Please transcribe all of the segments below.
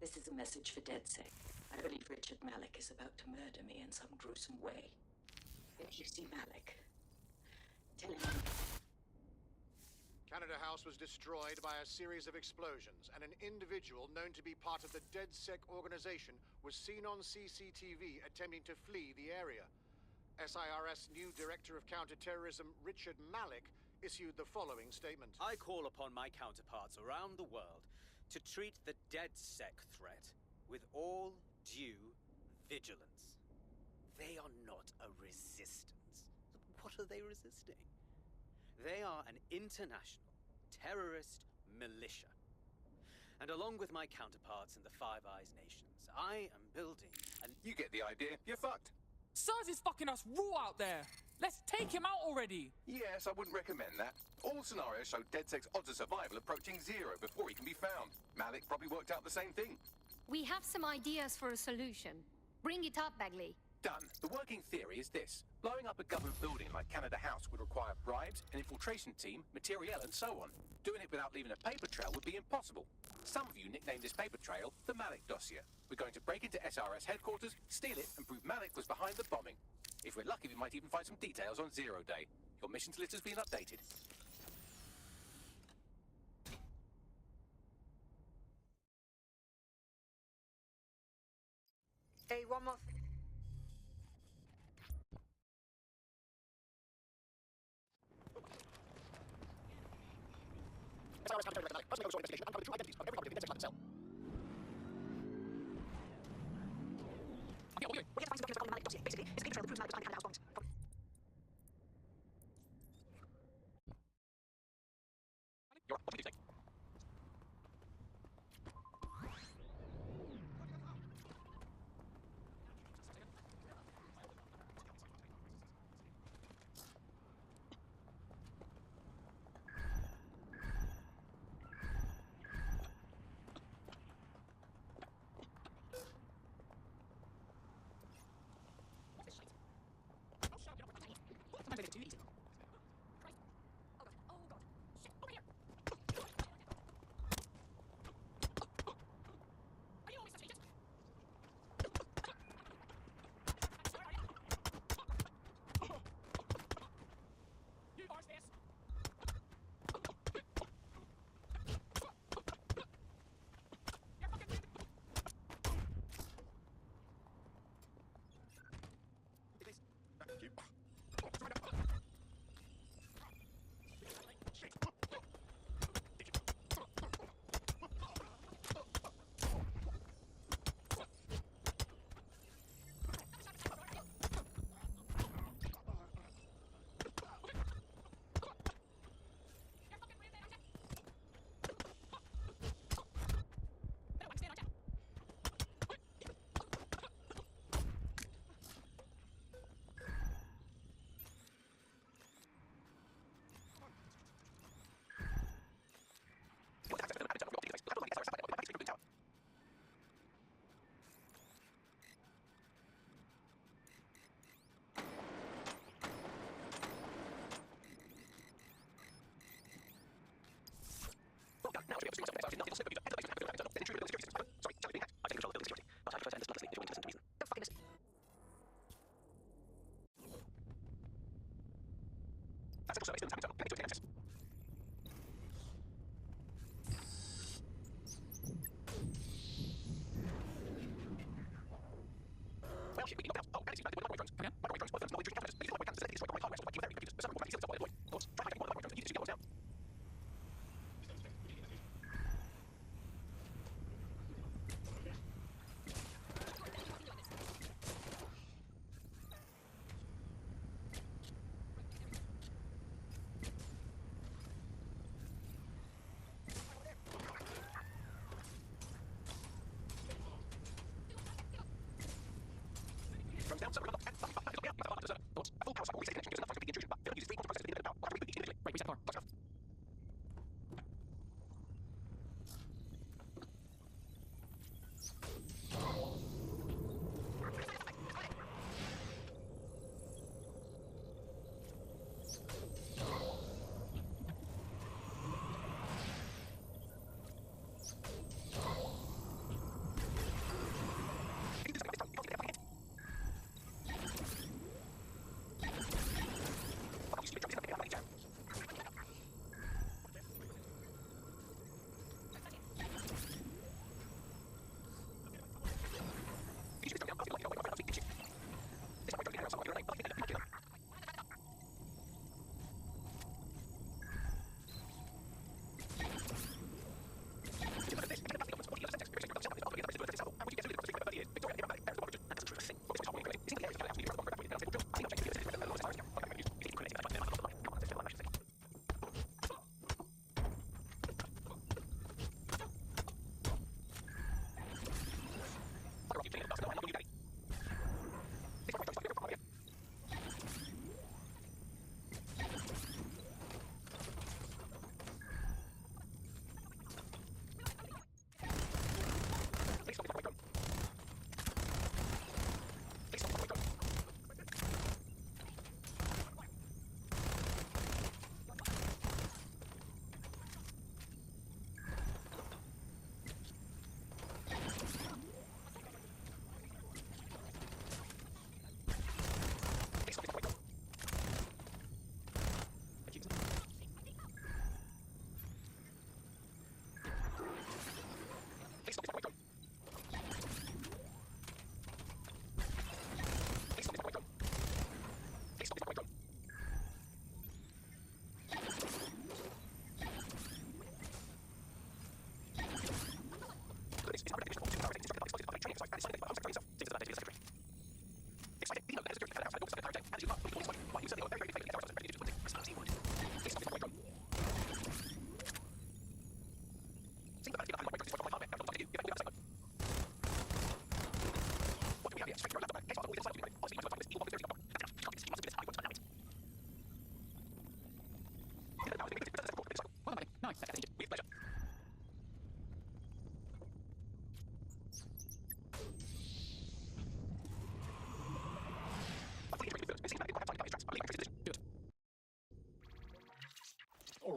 This is a message for DedSec. I believe Richard Malik is about to murder me in some gruesome way. If you see Malik, tell him Canada House was destroyed by a series of explosions, and an individual known to be part of the DedSec organization was seen on CCTV attempting to flee the area. SIRS new Director of Counterterrorism, Richard Malik, issued the following statement. I call upon my counterparts around the world to treat the DedSec threat with all due vigilance. They are not a resistance. What are they resisting? They are an international terrorist militia. And along with my counterparts in the Five Eyes nations, I am building an... You get the idea. You're fucked. Sirs is fucking us raw out there. Let's take him out already. Yes, I wouldn't recommend that. All scenarios show DedSec's odds of survival approaching 0 before he can be found. Malik probably worked out the same thing. We have some ideas for a solution. Bring it up, Bagley. Done. The working theory is this. Blowing up a government building like Canada House would require bribes, an infiltration team, materiel, and so on. Doing it without leaving a paper trail would be impossible. Some of you nicknamed this paper trail the Malik dossier. We're going to break into SRS headquarters, steal it, and prove Malik was behind the bombing. If we're lucky, we might even find some details on 0 Day. Your missions list has been updated. Hey, one more.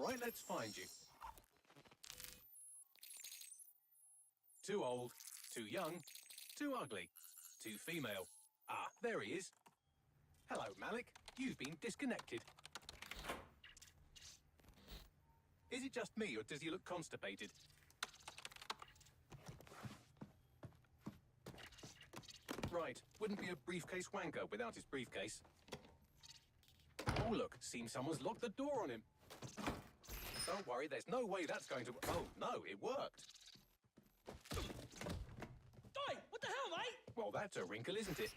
All right, let's find you. Too old, too young, too ugly, too female. Ah, there he is. Hello, Malik. You've been disconnected. Is it just me, or does he look constipated? Right, wouldn't be a briefcase wanker without his briefcase. Oh, look, seems someone's locked the door on him. Don't worry, there's no way that's going to... Oh, no, it worked. Oi, what the hell, mate? Well, that's a wrinkle, isn't it?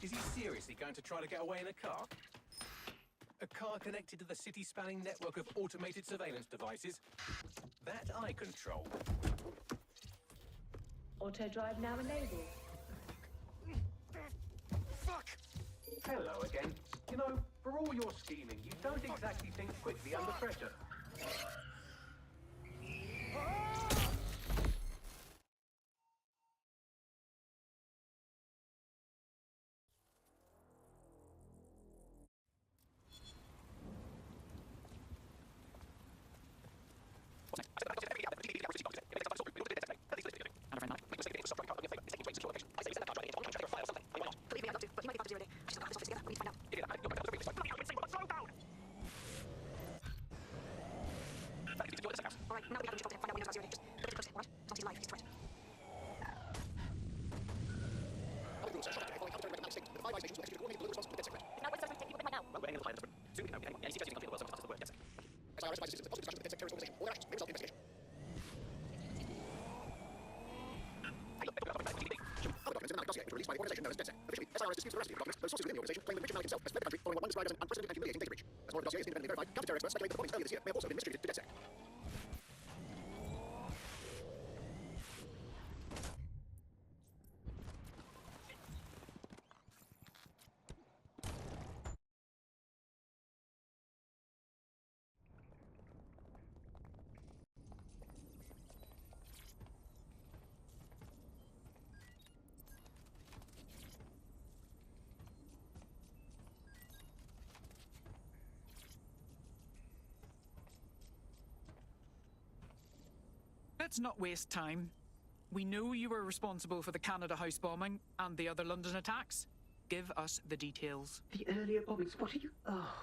Is he seriously going to try to get away in a car? A car connected to the city-spanning network of automated surveillance devices? That I control. Auto drive now enabled. Fuck! Hello again. You know, for all your scheming, you don't exactly think quickly under pressure. Let's not waste time. We know you were responsible for the Canada House bombing and the other London attacks. Give us the details. The earlier bombings? What are you... Oh,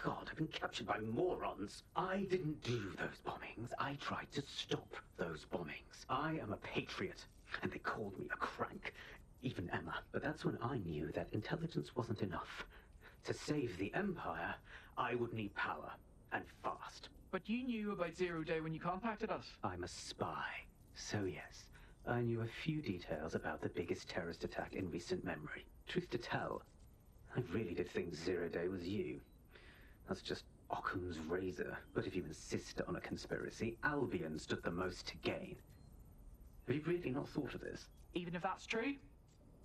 God, I've been captured by morons. I didn't do those bombings. I tried to stop those bombings. I am a patriot, and they called me a crank. Even Emma. But that's when I knew that intelligence wasn't enough. To save the Empire, I would need power, and fast. But you knew about Zero Day when you contacted us. I'm a spy. So yes, I knew a few details about the biggest terrorist attack in recent memory. Truth to tell, I really did think Zero Day was you. That's just Occam's razor. But if you insist on a conspiracy, Albion stood the most to gain. Have you really not thought of this? Even if that's true,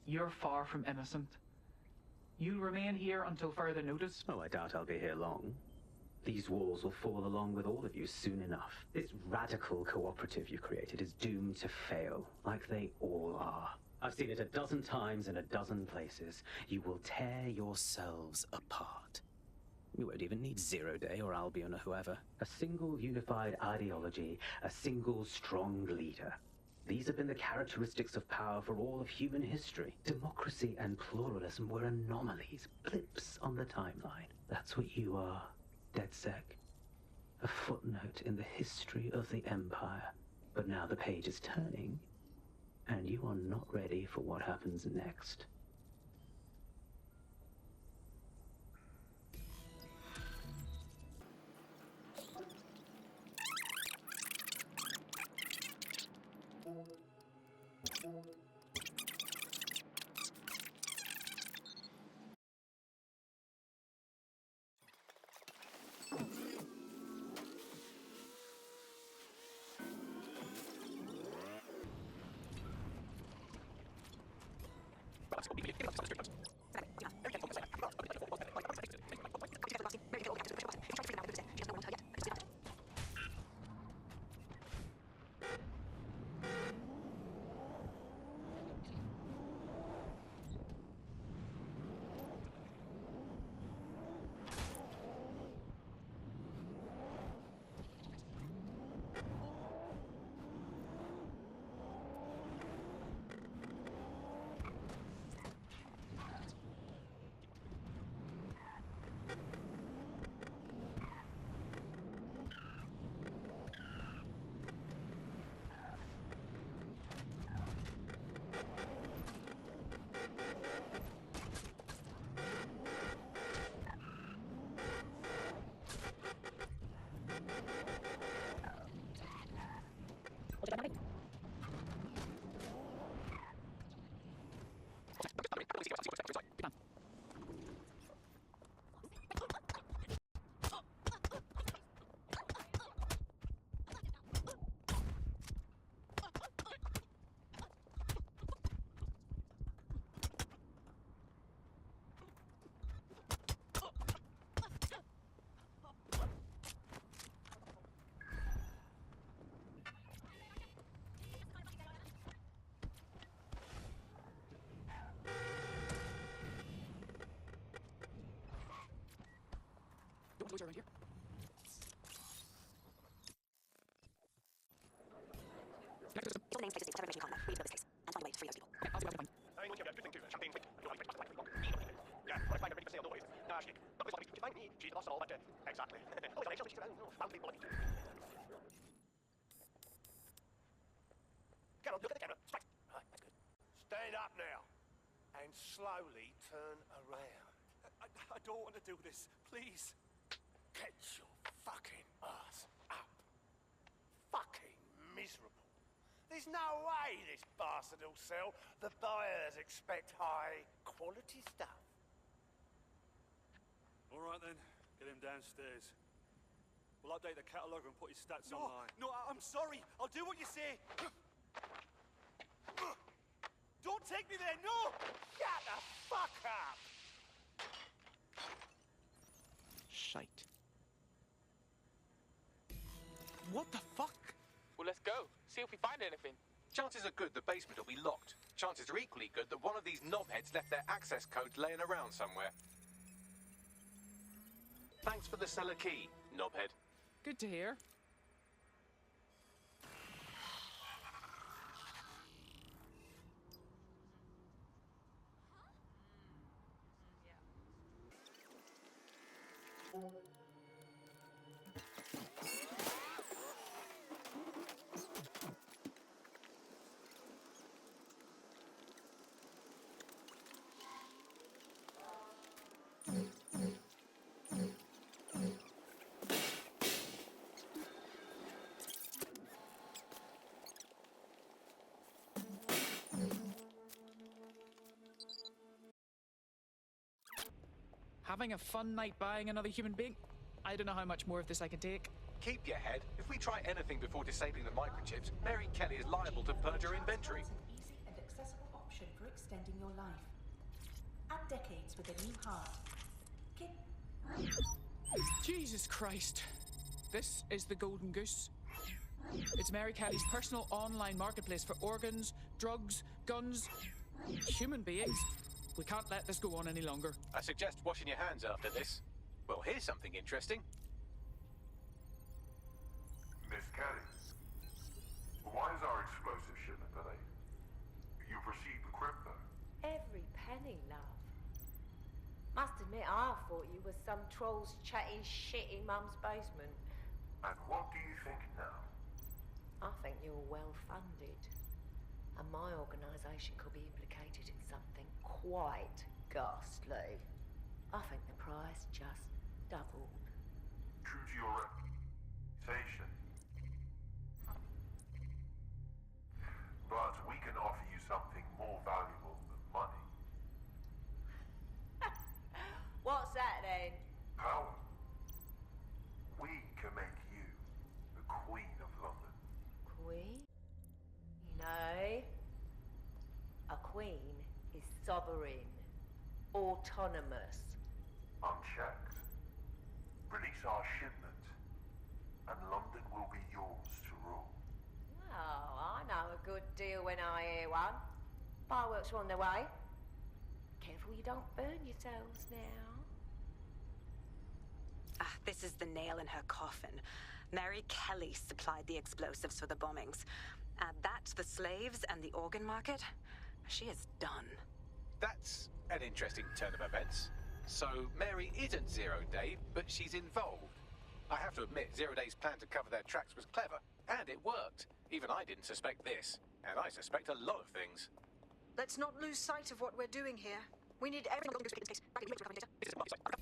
you're far from innocent. You'll remain here until further notice. Oh, I doubt I'll be here long. These walls will fall along with all of you soon enough. This radical cooperative you created is doomed to fail, like they all are. I've seen it a dozen times in a dozen places. You will tear yourselves apart. You won't even need Zero Day or Albion or whoever. A single unified ideology, a single strong leader. These have been the characteristics of power for all of human history. Democracy and pluralism were anomalies, blips on the timeline. That's what you are. DedSec, a footnote in the history of the Empire. But now the page is turning, and you are not ready for what happens next. closer around here. Your name faces terrorism conduct. We build this case and find a way to free those people. I'll do that. I mean, good thing too. Champagne quick. Yeah, what if I ready to say all the way? Nah, she. Not this one. She's fine. She's lost it all, but exactly. Oh, sorry, she's around. Family blood. Carol, look at the camera. Strike. Right, that's good. Stand up now, and slowly turn around. I don't want to do this. Please. Get your fucking ass up. Fucking miserable. There's no way this bastard will sell. The buyers expect high quality stuff. All right then, get him downstairs. We'll update the catalogue and put his stats No, online. no, I'm sorry. I'll do what you say. Don't take me there, no! Shut the fuck up! Shite. What the fuck? Well, let's go. See if we find anything. Chances are good the basement will be locked. Chances are equally good that one of these knobheads left their access codes laying around somewhere. Thanks for the cellar key, knobhead. Good to hear. Having a fun night buying another human being? I don't know how much more of this I can take. Keep your head. If we try anything before disabling the microchips, Mary Kelly is liable to purge her inventory. An easy and accessible option for extending your life. Add decades with a new heart. Jesus Christ. This is the Golden Goose. It's Mary Kelly's personal online marketplace for organs, drugs, guns, human beings. We can't let this go on any longer. I suggest washing your hands after this. Well, here's something interesting. Miss Kelly, why is our explosive shipment delayed? You've received the crypto. Every penny, love. Must admit, I thought you were some trolls chatting shit in Mum's basement. And what do you think now? I think you're well funded. And my organisation could be implicated in something quite ghastly. I think the price just doubled. True to your reputation. But we can offer you something more valuable than money. What's that then? Power. We can make you the Queen of London. Queen? You know, a queen is sovereign, autonomous. Unchecked. Release our shipment, and London will be yours to rule. Oh, I know a good deal when I hear one. Fireworks are on their way. Careful you don't burn yourselves now. Ah, this is the nail in her coffin. Mary Kelly supplied the explosives for the bombings. Add that to the slaves and the organ market, she is done. That's an interesting turn of events. So, Mary isn't Zero Day, but she's involved. I have to admit, Zero Day's plan to cover their tracks was clever, and it worked. Even I didn't suspect this, and I suspect a lot of things. Let's not lose sight of what we're doing here. We need everything on the case. Back in the data.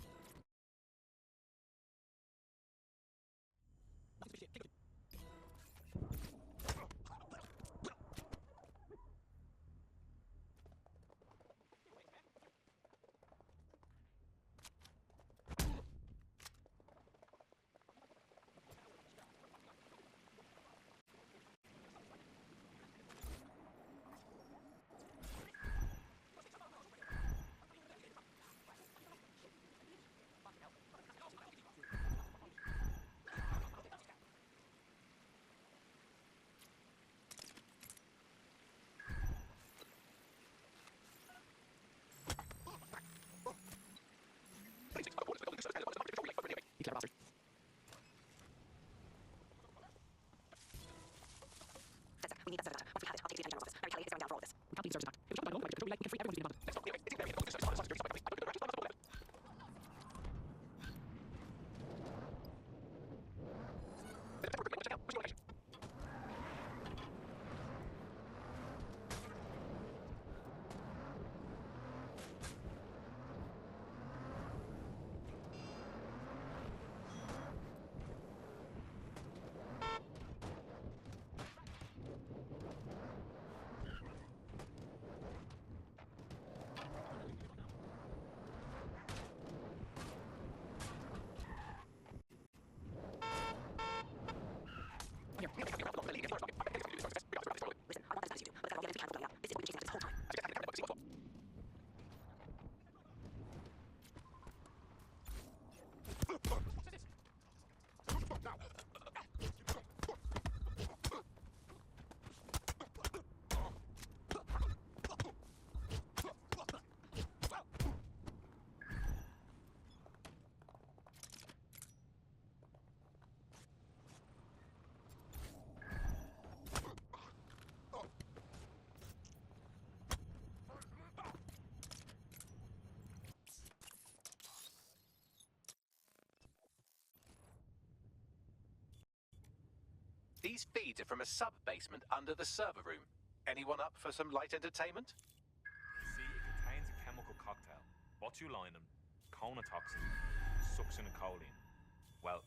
We need that server data. Once we have it, I'll take it to the general office. Mary Kelly is going down for all of this. We can't leave service attack. It was run by the like, everyone's getting abandoned. These feeds are from a sub-basement under the server room. Anyone up for some light entertainment? You see, it contains a chemical cocktail. Botulinum, conotoxin, succinylcholine. Well,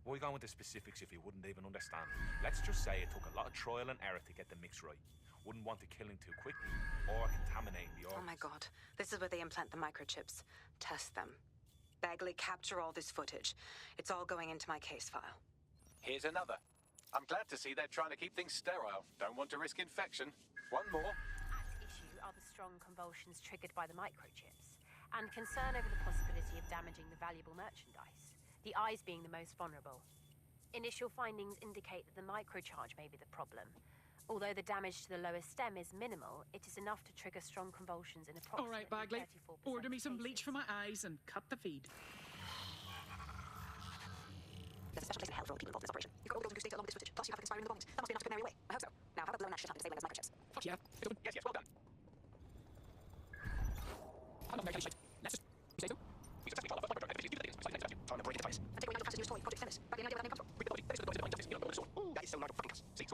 why go into specifics if you wouldn't even understand? Let's just say it took a lot of trial and error to get the mix right. Wouldn't want to kill him too quickly, or contaminating the organs. Oh my god. This is where they implant the microchips. Test them. Bagley, capture all this footage. It's all going into my case file. Here's another. I'm glad to see they're trying to keep things sterile. Don't want to risk infection. One more. At issue are the strong convulsions triggered by the microchips, and concern over the possibility of damaging the valuable merchandise, the eyes being the most vulnerable. Initial findings indicate that the microcharge may be the problem. Although the damage to the lower stem is minimal, it is enough to trigger strong convulsions in All approximately right, Bagley. 34% Order me some cases. bleach for my eyes and cut the feed. There's a special place in hell for all the people involved in this operation. You've got all the golden goose data along with this footage, plus you have it conspiring in the bombings. That must be enough to put Mary away. I hope so. Now, how about blowing that shit up and disabling those microchips? Fuck yeah. Yes, well done. I'm not Mary Kelly shit. Let's just say so. He's a technical microphone. Time to break the device. And take away Nigel Caster's newest toy, Project Themis. Back in the idea where that name comes from. That is so Nigel fucking cuss. See, so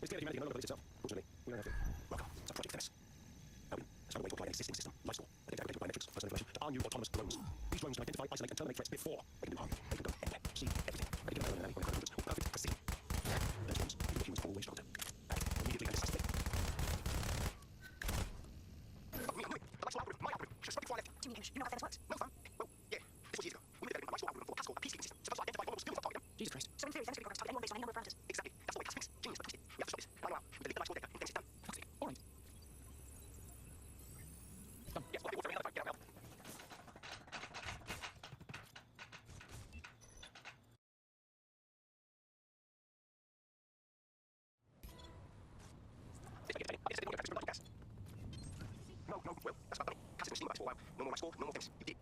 It's clear that humanity no longer believes itself. Fortunately, we don't have to. Welcome to Project Themis. Owen has found a way to apply an existing system, life support, and data biometrics, personal information to our new autonomous drones. These drones can identify, isolate, and terminate threats before they can do harm. They can go anywhere, see everything. They can learn when they're or perfect precision. Those drones, even the humans always struggle to. Act immediately and decisively. Do you know how Themis works? No fun. Well, yeah. This was years ago. We made a life support algorithm for Pascal, a peacekeeping system, supposed to identify vulnerable skills on target. Jesus Christ. So in theory, Themis could be programmed to target anyone based on any number of parameters. Exactly. That's the way Pascal thinks. Genius, but twisted. We have to stop this. Now, we delete the life support data, and Themis is done. All right. Done. Yes, well, get out now. No, well, that's about it. Passive and steam for a while. No more life support, no more things. You did.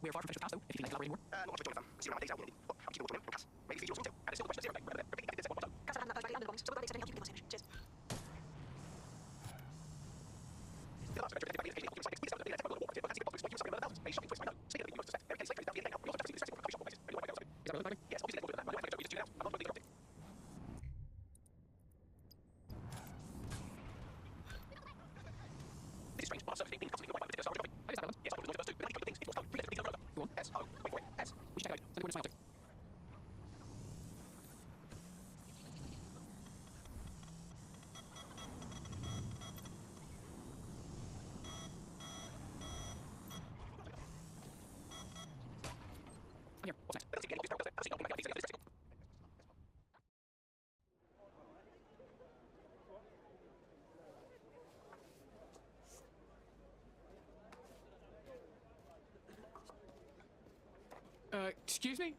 We're far from finished with Pass, though, if you can elaborate more. Not much to join them. See around my days out. Well, I'm keeping watching them and Cass. Maybe feed you or something too. And there's still the question of zero. Repeating this at one time. Cass and that guy under the bombs. So we'll go later and help you with the Cheers. The last measure identified the occupied space. We discovered the war. But that's what you suspect about a shocking twist right now. Speaking of the US suspect, American slavery is down the end now. We also have to see the stressful shop places. Yes, obviously let's go to that. My wife is now. I'm not going to be This is strange. Our surface being constantly by particular sergeant. Yes, I would know those two. But I need to things. It was three letters. Go on. S. Oh, wait. S. We should check out. Send the word to my object. I'm here. What's next? Let's see any of this. Let's see. Okay, these are Excuse me?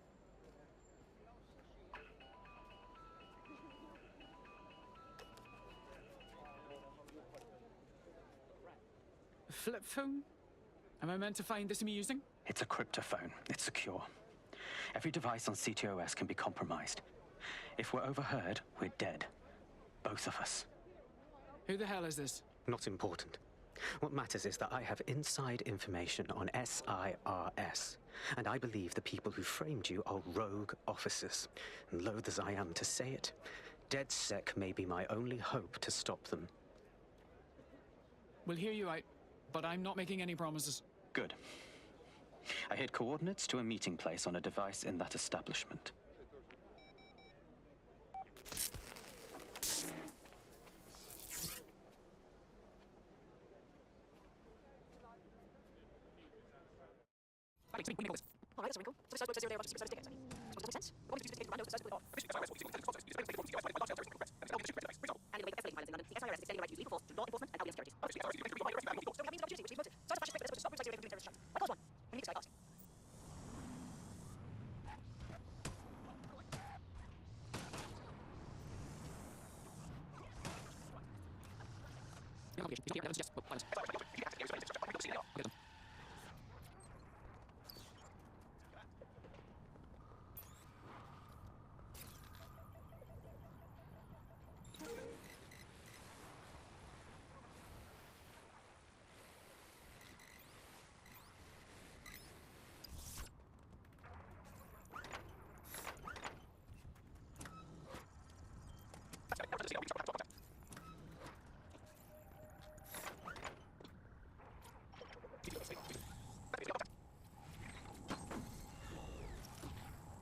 Flip phone? Am I meant to find this amusing? It's a cryptophone. It's secure. Every device on CTOS can be compromised. If we're overheard, we're dead. Both of us. Who the hell is this? Not important. What matters is that I have inside information on SIRS, and I believe the people who framed you are rogue officers. And loath as I am to say it, DedSec may be my only hope to stop them. We'll hear you out, but I'm not making any promises. Good. I hid coordinates to a meeting place on a device in that establishment. Alright, that's a wrinkle. So this says 0 day of super tickets. Does that make sense? What is the random versus the and the way escalating violence in London, the SIRS is extending the right to use legal force to law enforcement and public security. So we have these opportunities which we've motive. So it's a fascist let's stop terrorist strike. Of course one. We need this guy fast.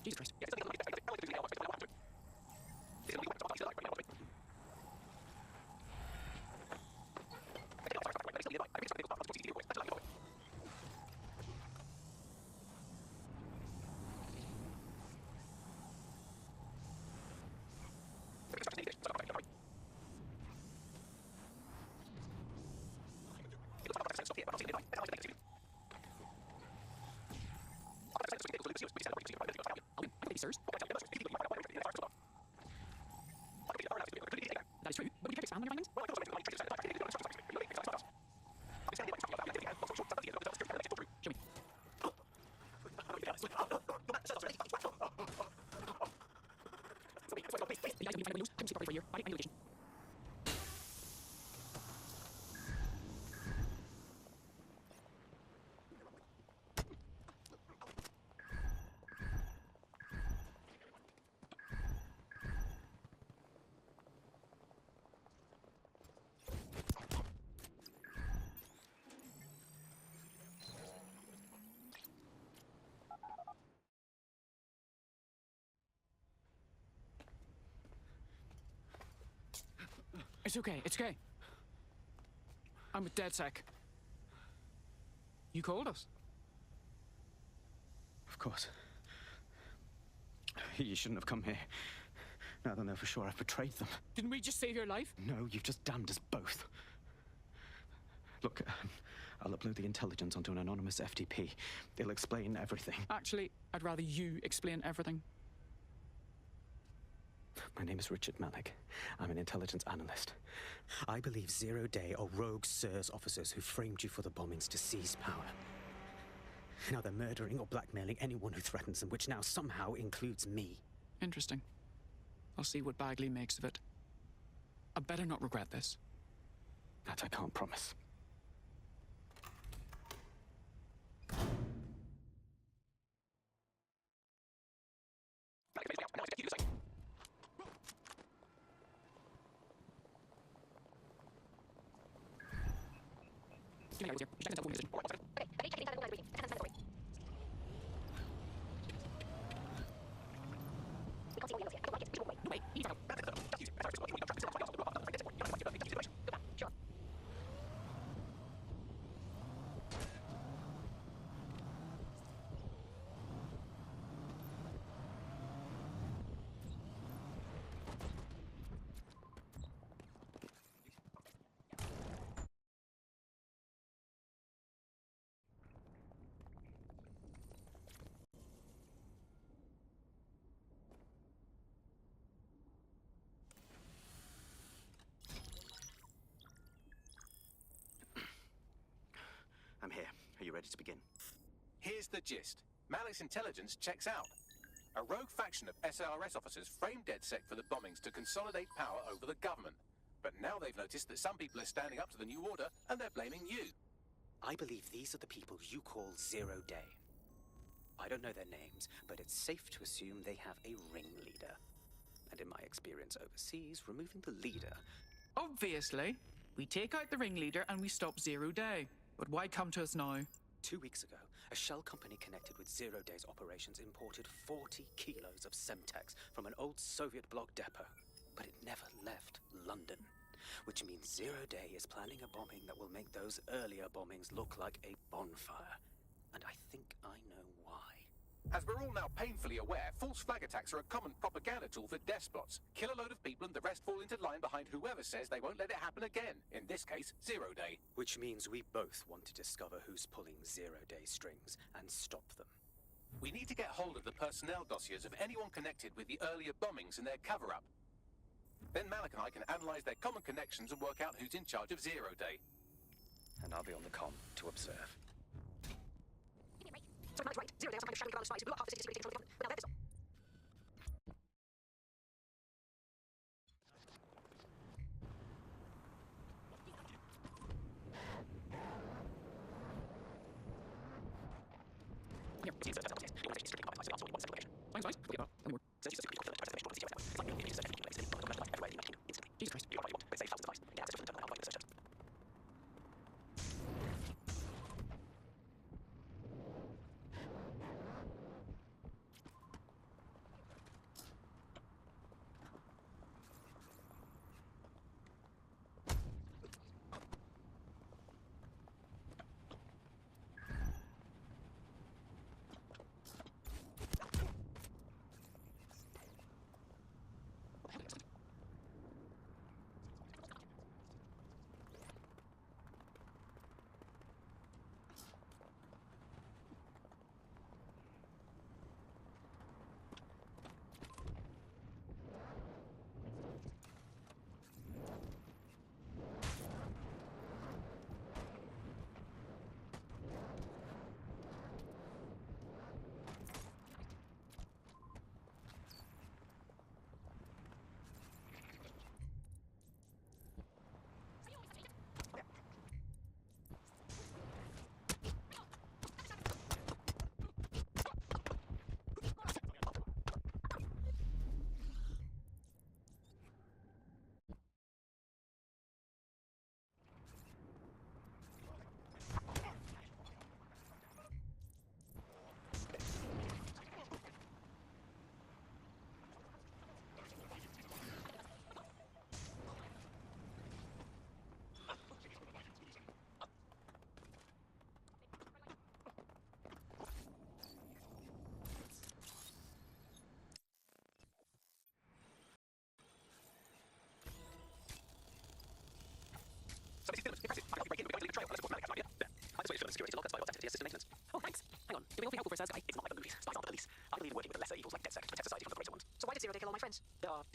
Jesus Christ. Sirs. That is true, but would you care to expand on your findings? Show me. The item you find in windows, couldn't see properly for a year. Body and location. It's okay, it's okay. I'm with DedSec. You called us. Of course. You shouldn't have come here. Now they'll know for sure I've betrayed them. Didn't we just save your life? No, you've just damned us both. Look, I'll upload the intelligence onto an anonymous FTP. It'll explain everything. Actually, I'd rather you explain everything. My name is Richard Malik. I'm an intelligence analyst. I believe Zero Day are rogue SIRS officers who framed you for the bombings to seize power. Now they're murdering or blackmailing anyone who threatens them, which now somehow includes me. Interesting. I'll see what Bagley makes of it. I better not regret this. That I can't promise. I'm here. Are you ready to begin? Here's the gist. Malik's intelligence checks out. A rogue faction of SARS officers framed DedSec for the bombings to consolidate power over the government. But now they've noticed that some people are standing up to the new order, and they're blaming you. I believe these are the people you call Zero Day. I don't know their names, but it's safe to assume they have a ringleader. And in my experience overseas, removing the leader... Obviously. We take out the ringleader and we stop Zero Day. But why come to us now? 2 weeks ago, a shell company connected with Zero Day's operations imported 40 kilos of Semtex from an old Soviet bloc depot. But it never left London. Which means Zero Day is planning a bombing that will make those earlier bombings look like a bonfire. And I think I know why. As we're all now painfully aware, false flag attacks are a common propaganda tool for despots. Kill a load of people and the rest fall into line behind whoever says they won't let it happen again. In this case, Zero Day. Which means we both want to discover who's pulling Zero Day strings and stop them. We need to get hold of the personnel dossiers of anyone connected with the earlier bombings and their cover-up. Then Malik and I can analyze their common connections and work out who's in charge of Zero Day. And I'll be on the comm to observe. So Malik's right. Zero Day are some kind of shadowy cloud spies who block half the city's security control of the government. Well, now they're pissed off.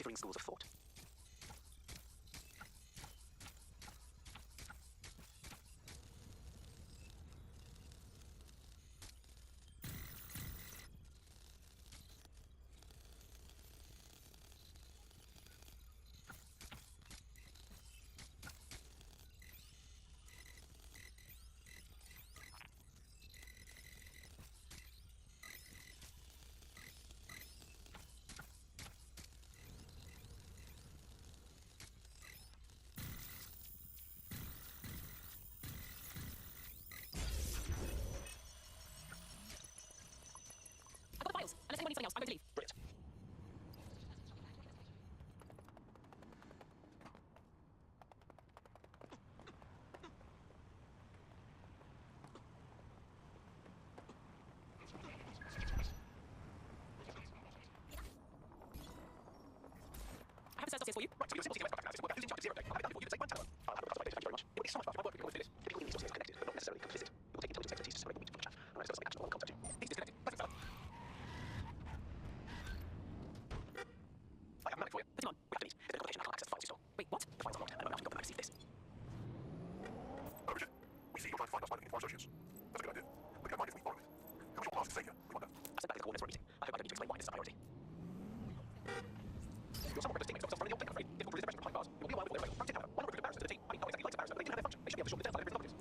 differing schools of thought. Unless anyone needs something else, I'm going to leave. Brilliant. I have a set of dossiers for you. Right, so you're simple CMS back analysis will work out using charge 0 day. I'll have it done for you in, say, 1 hour. I'll have it done. Thank you very much. It will be so much fun. My work will be with this. Typically, these sources are connected, but not necessarily complicit. It will take intelligence expertise to separate the wheat from the chaff. And when I've got something actionable, I'll contact you. He's disconnected. Pleasant fella. I have a map for you. Put him on. We have to meet. If there's a complication, I can't access the files you stole. Wait, what? The files are locked, and I won't have got them. I received this. Oh, Richard, we see you're trying to find us by looking for our associates. That's a good idea. But don't mind if we borrow it. Who's your past savior? We wonder. I've sent back the coordinates for a meeting. I hope I don't need to explain why this is a priority. Your somewhat reckless teammates got themselves running the old thing, I'm afraid. Difficult to resist pressure behind bars. It will be a while before they're available. Frank did have one recruitment barrister to the team. I mean, not exactly likes a barrister, but they do have their function. They should be able to shorten the terms by their prison operatives.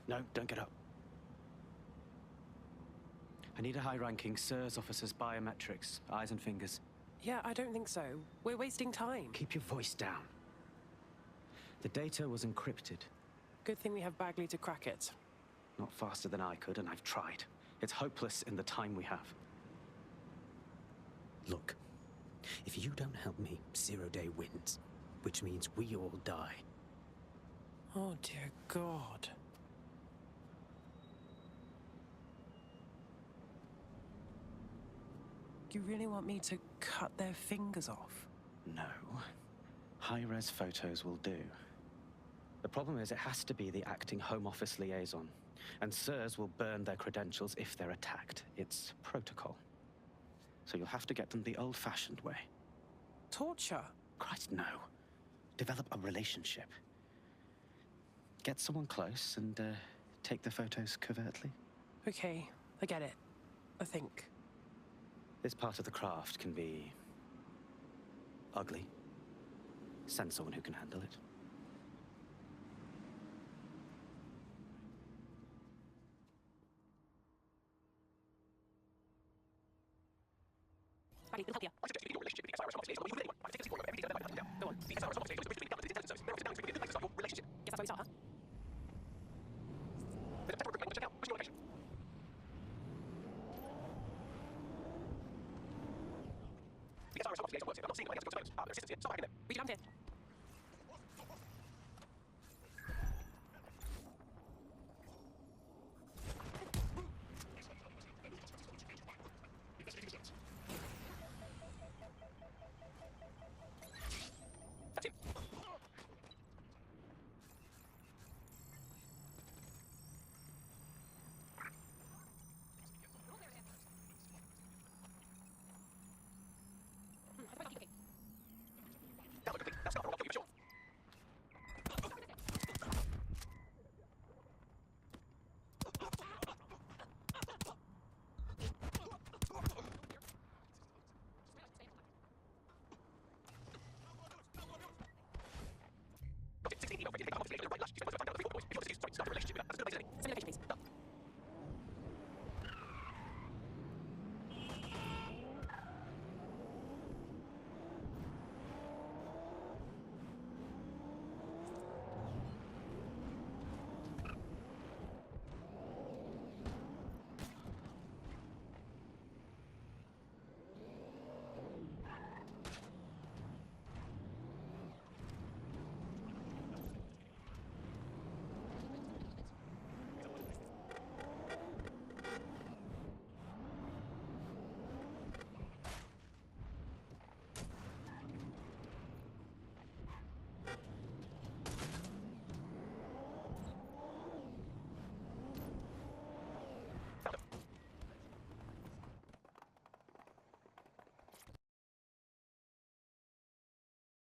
No, don't get up. I need a high-ranking SIRS officer's biometrics, eyes and fingers. Yeah, I don't think so. We're wasting time. Keep your voice down. The data was encrypted. Good thing we have Bagley to crack it. Not faster than I could, and I've tried. It's hopeless in the time we have. Look, if you don't help me, 0 Day wins, which means we all die. Oh, dear God. You really want me to cut their fingers off? No. High-res photos will do. The problem is it has to be the acting Home Office liaison, and SIRS will burn their credentials if they're attacked. It's protocol. So you'll have to get them the old-fashioned way. Torture? Christ, no. Develop a relationship. Get someone close and take the photos covertly. Okay, I get it. I think. This part of the craft can be ugly. Send someone who can handle it. Bagley, it'll help you. I suggest you begin your relationship with the SIRS Home Office liaison, or you with anyone. I take a every detail of their life. Go on. The SIRS Home Office liaison is between the government and the intelligence service. Their office is now between the start your relationship. Guess that's where we start, huh? There's a temporary recruitment check out. What's your location? The SIRS Home Office liaison works here. I'm not seeing them. I have to go to those. Their assistants here. Stop back in there. Reach around here. That's him. Download complete. That's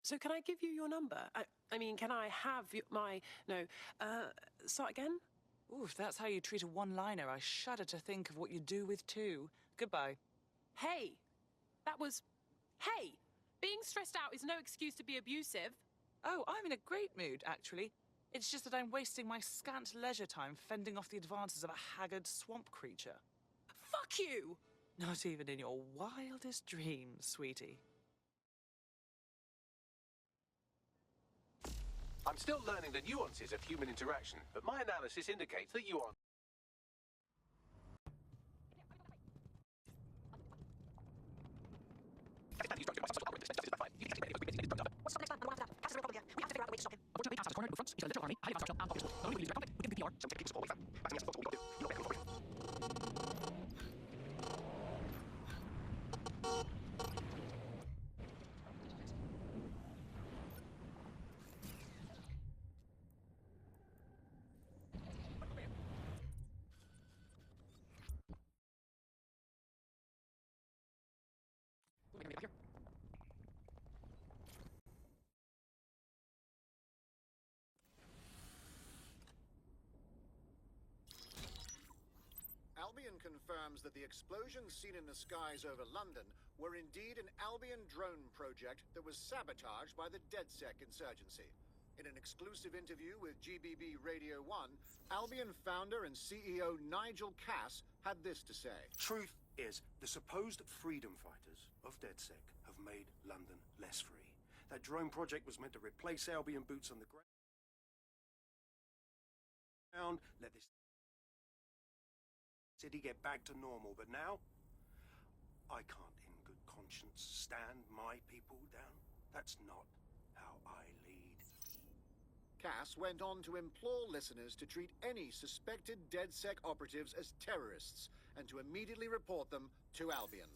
So can I give you your number? I mean, can I have my... No, start again? Ooh, if that's how you treat a one-liner, I shudder to think of what you do with two. Goodbye. Hey! That was... Hey! Being stressed out is no excuse to be abusive. Oh, I'm in a great mood, actually. It's just that I'm wasting my scant leisure time fending off the advances of a haggard swamp creature. Fuck you! Not even in your wildest dreams, sweetie. I'm still learning the nuances of human interaction, but my analysis indicates that you are... Albion confirms that the explosions seen in the skies over London were indeed an Albion drone project that was sabotaged by the DedSec insurgency. In an exclusive interview with GBB Radio 1, Albion founder and CEO Nigel Cass had this to say. Truth is, the supposed freedom fighters of DedSec have made London less free. That drone project was meant to replace Albion boots on the ground, let this city get back to normal, but now I can't in good conscience stand my people down. That's not how I lead. Cass went on to implore listeners to treat any suspected DedSec operatives as terrorists and to immediately report them to Albion.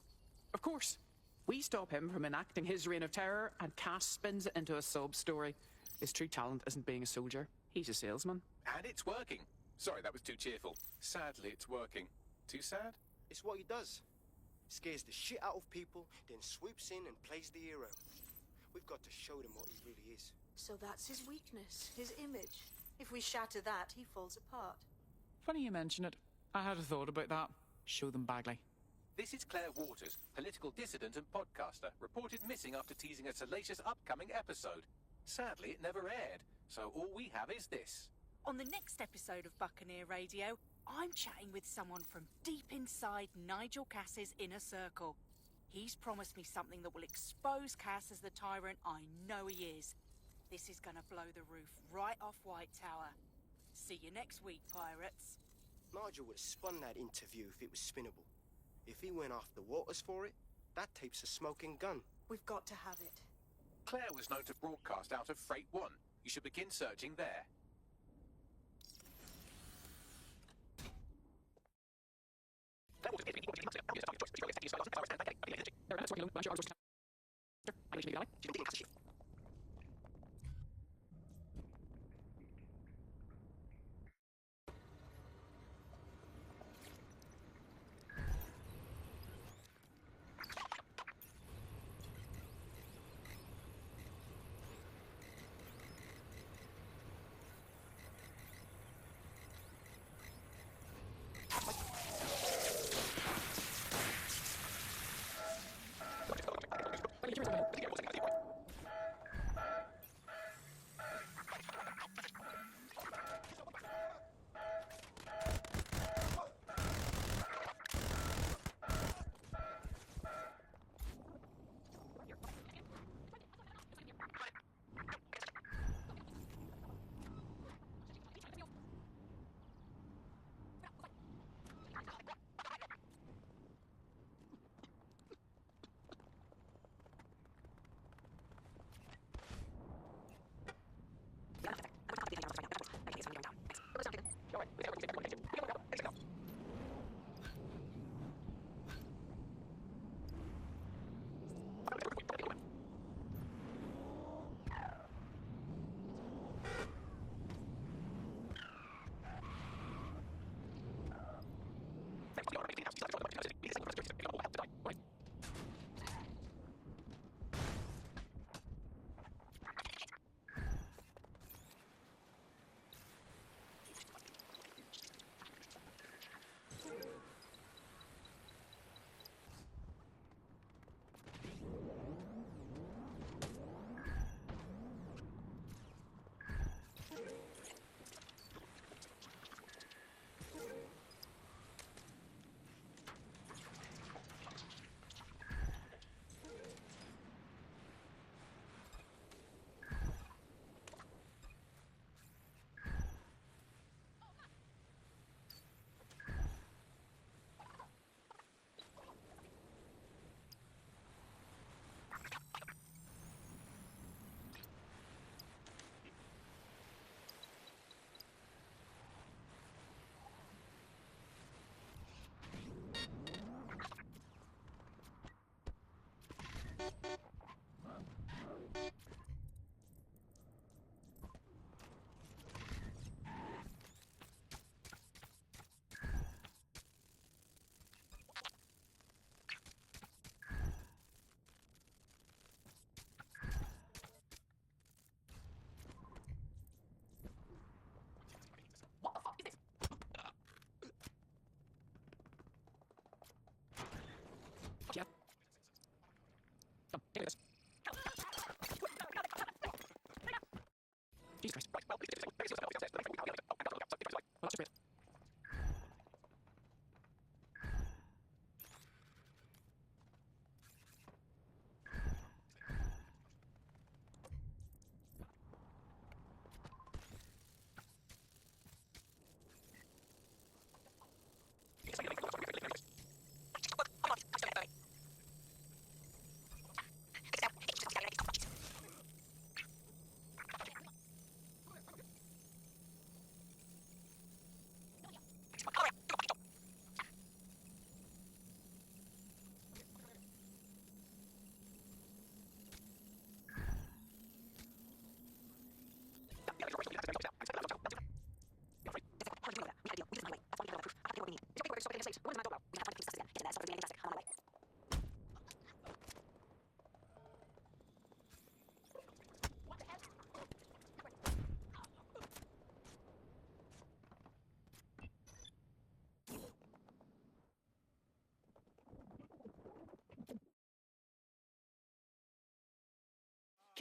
Of course. We stop him from enacting his reign of terror, and Cass spins it into a sob story. His true talent isn't being a soldier. He's a salesman. And it's working. Sorry, that was too cheerful. Sadly, it's working. Too sad? It's what he does. Scares the shit out of people, then swoops in and plays the hero. We've got to show them what he really is. So that's his weakness, his image. If we shatter that, he falls apart. Funny you mention it. I had a thought about that. Show them Bagley. This is Claire Waters, political dissident and podcaster, reported missing after teasing a salacious upcoming episode. Sadly, it never aired, so all we have is this. On the next episode of Buccaneer Radio, I'm chatting with someone from deep inside Nigel Cass's inner circle. He's promised me something that will expose Cass as the tyrant I know he is. This is gonna blow the roof right off White Tower. See you next week, pirates. Nigel would have spun that interview if it was spinnable. If he went after Waters for it, that tape's a smoking gun. We've got to have it. Claire was known to broadcast out of Freight 1. You should begin searching there.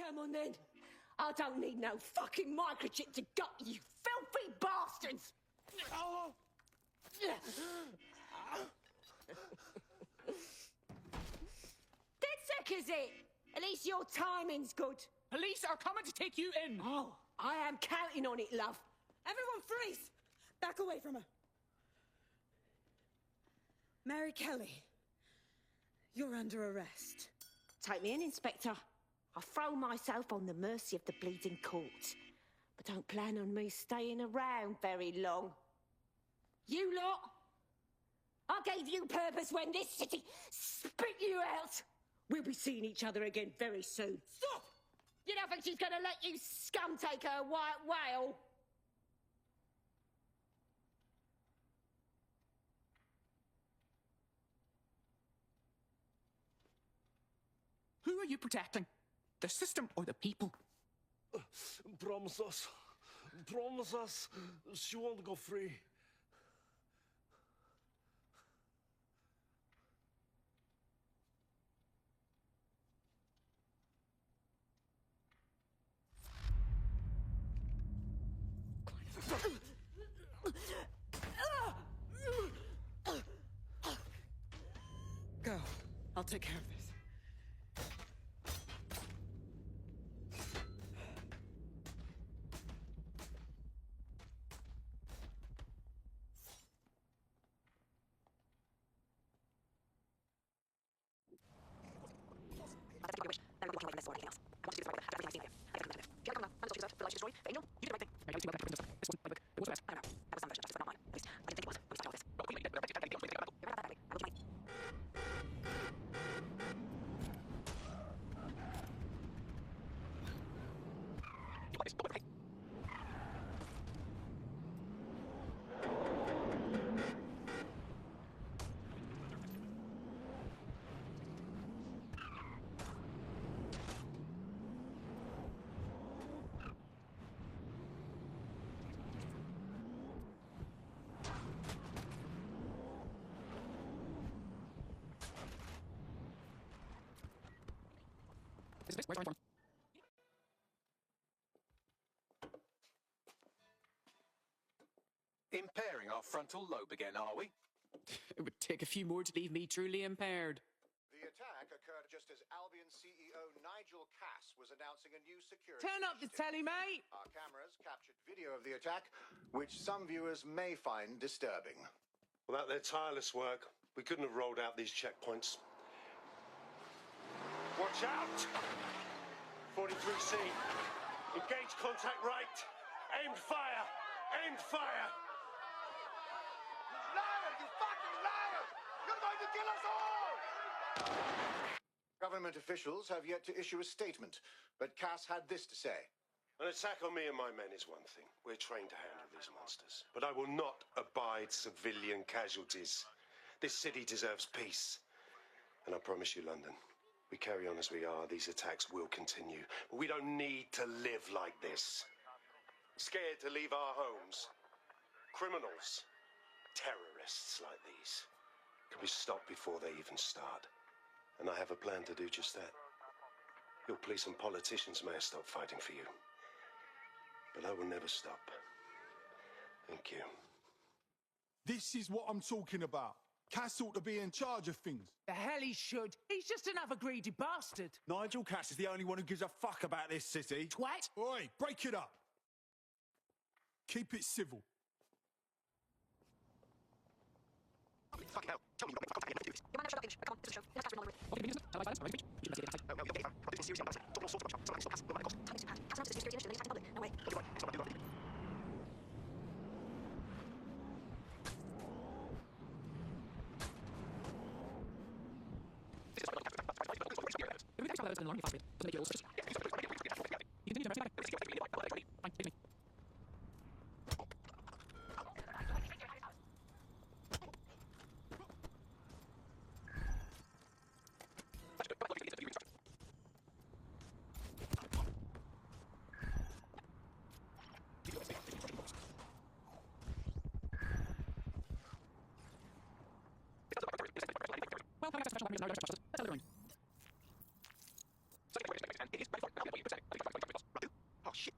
Come on then. I don't need no fucking microchip to gut you filthy bastards! Oh. DedSec, is it? At least your timing's good. Police are coming to take you in. Oh, I am counting on it, love. Everyone freeze! Back away from her. Mary Kelly, you're under arrest. Take me in, Inspector. I'll throw myself on the mercy of the bleeding court. But don't plan on me staying around very long. You lot, I gave you purpose when this city spit you out. We'll be seeing each other again very soon. Stop! You don't think she's gonna let you scum take her white whale? Who are you protecting? The system or the people? Promise us. Promise us she won't go free. Go. I'll take care of this. Impairing our frontal lobe again, are we? It would take a few more to leave me truly impaired. The attack occurred just as Albion CEO Nigel Cass was announcing a new security Turn up the telly, mate! Our cameras captured video of the attack, which some viewers may find disturbing. Without their tireless work, we couldn't have rolled out these checkpoints. Watch out! 43C. Engage contact right. Aimed fire. Aimed fire. Liar! You fucking liar! You're going to kill us all! Government officials have yet to issue a statement, but Cass had this to say. An attack on me and my men is one thing. We're trained to handle these monsters. But I will not abide civilian casualties. This city deserves peace. And I promise you, London, we carry on as we are, these attacks will continue. But we don't need to live like this. Scared to leave our homes. Criminals, terrorists like these, can be stopped before they even start. And I have a plan to do just that. Your police and politicians may have stopped fighting for you. But I will never stop. Thank you. This is what I'm talking about. Cass ought to be in charge of things. The hell he should. He's just another greedy bastard. Nigel Cass is the only one who gives a fuck about this city. Twat! Oi, break it up. Keep it civil. Fucking hell. Tell me what the fuck I'm doing. Come on, shut up, English. Come on, this is a show. Let's catch no, talk more serious. Talk more sort of time to security initiative, then attack the public. No way. You're right. Stop, do that. Oh shit.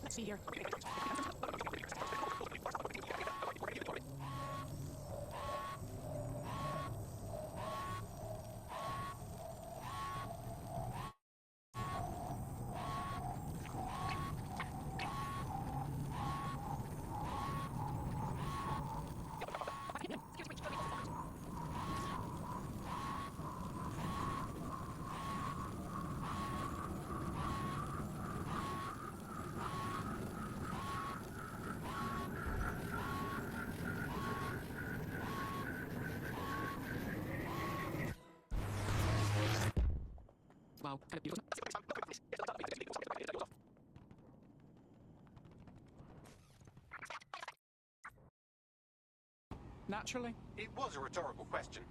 Let's see here. Wow, kind of beautiful. Naturally. It was a rhetorical question.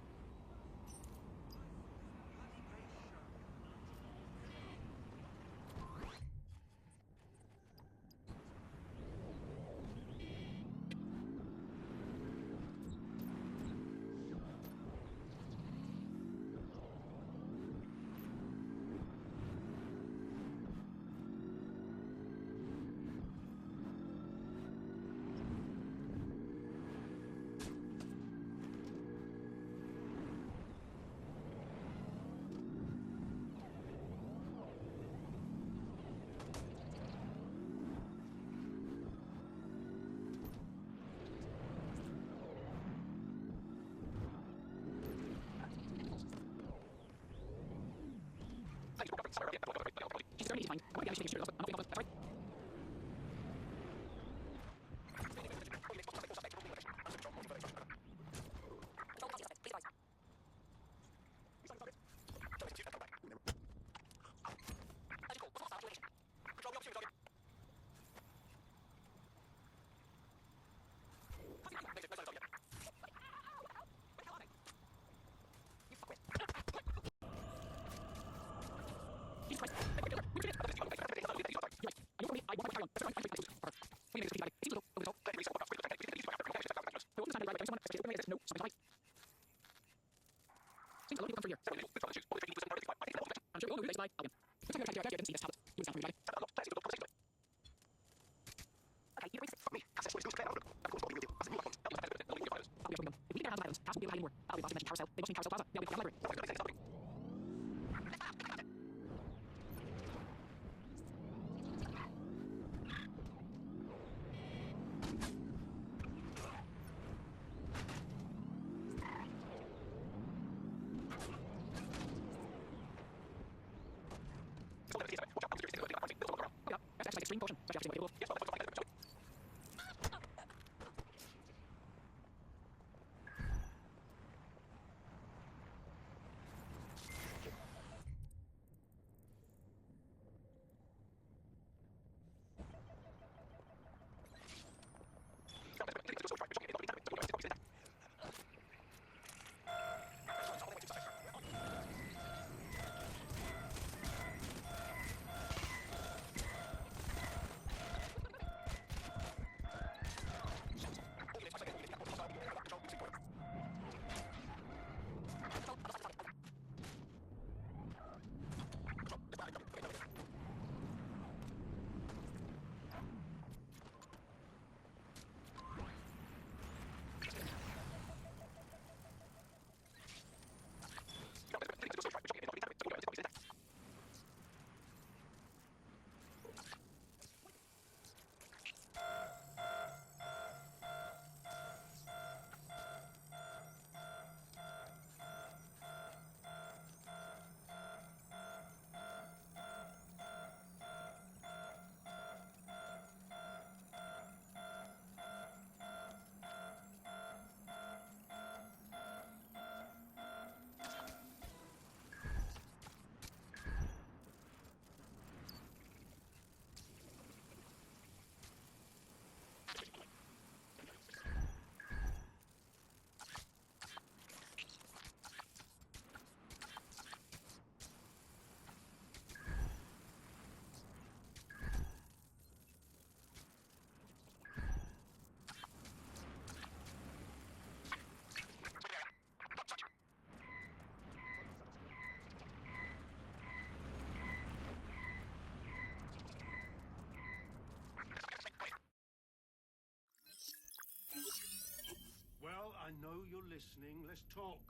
I know you're listening. Let's talk.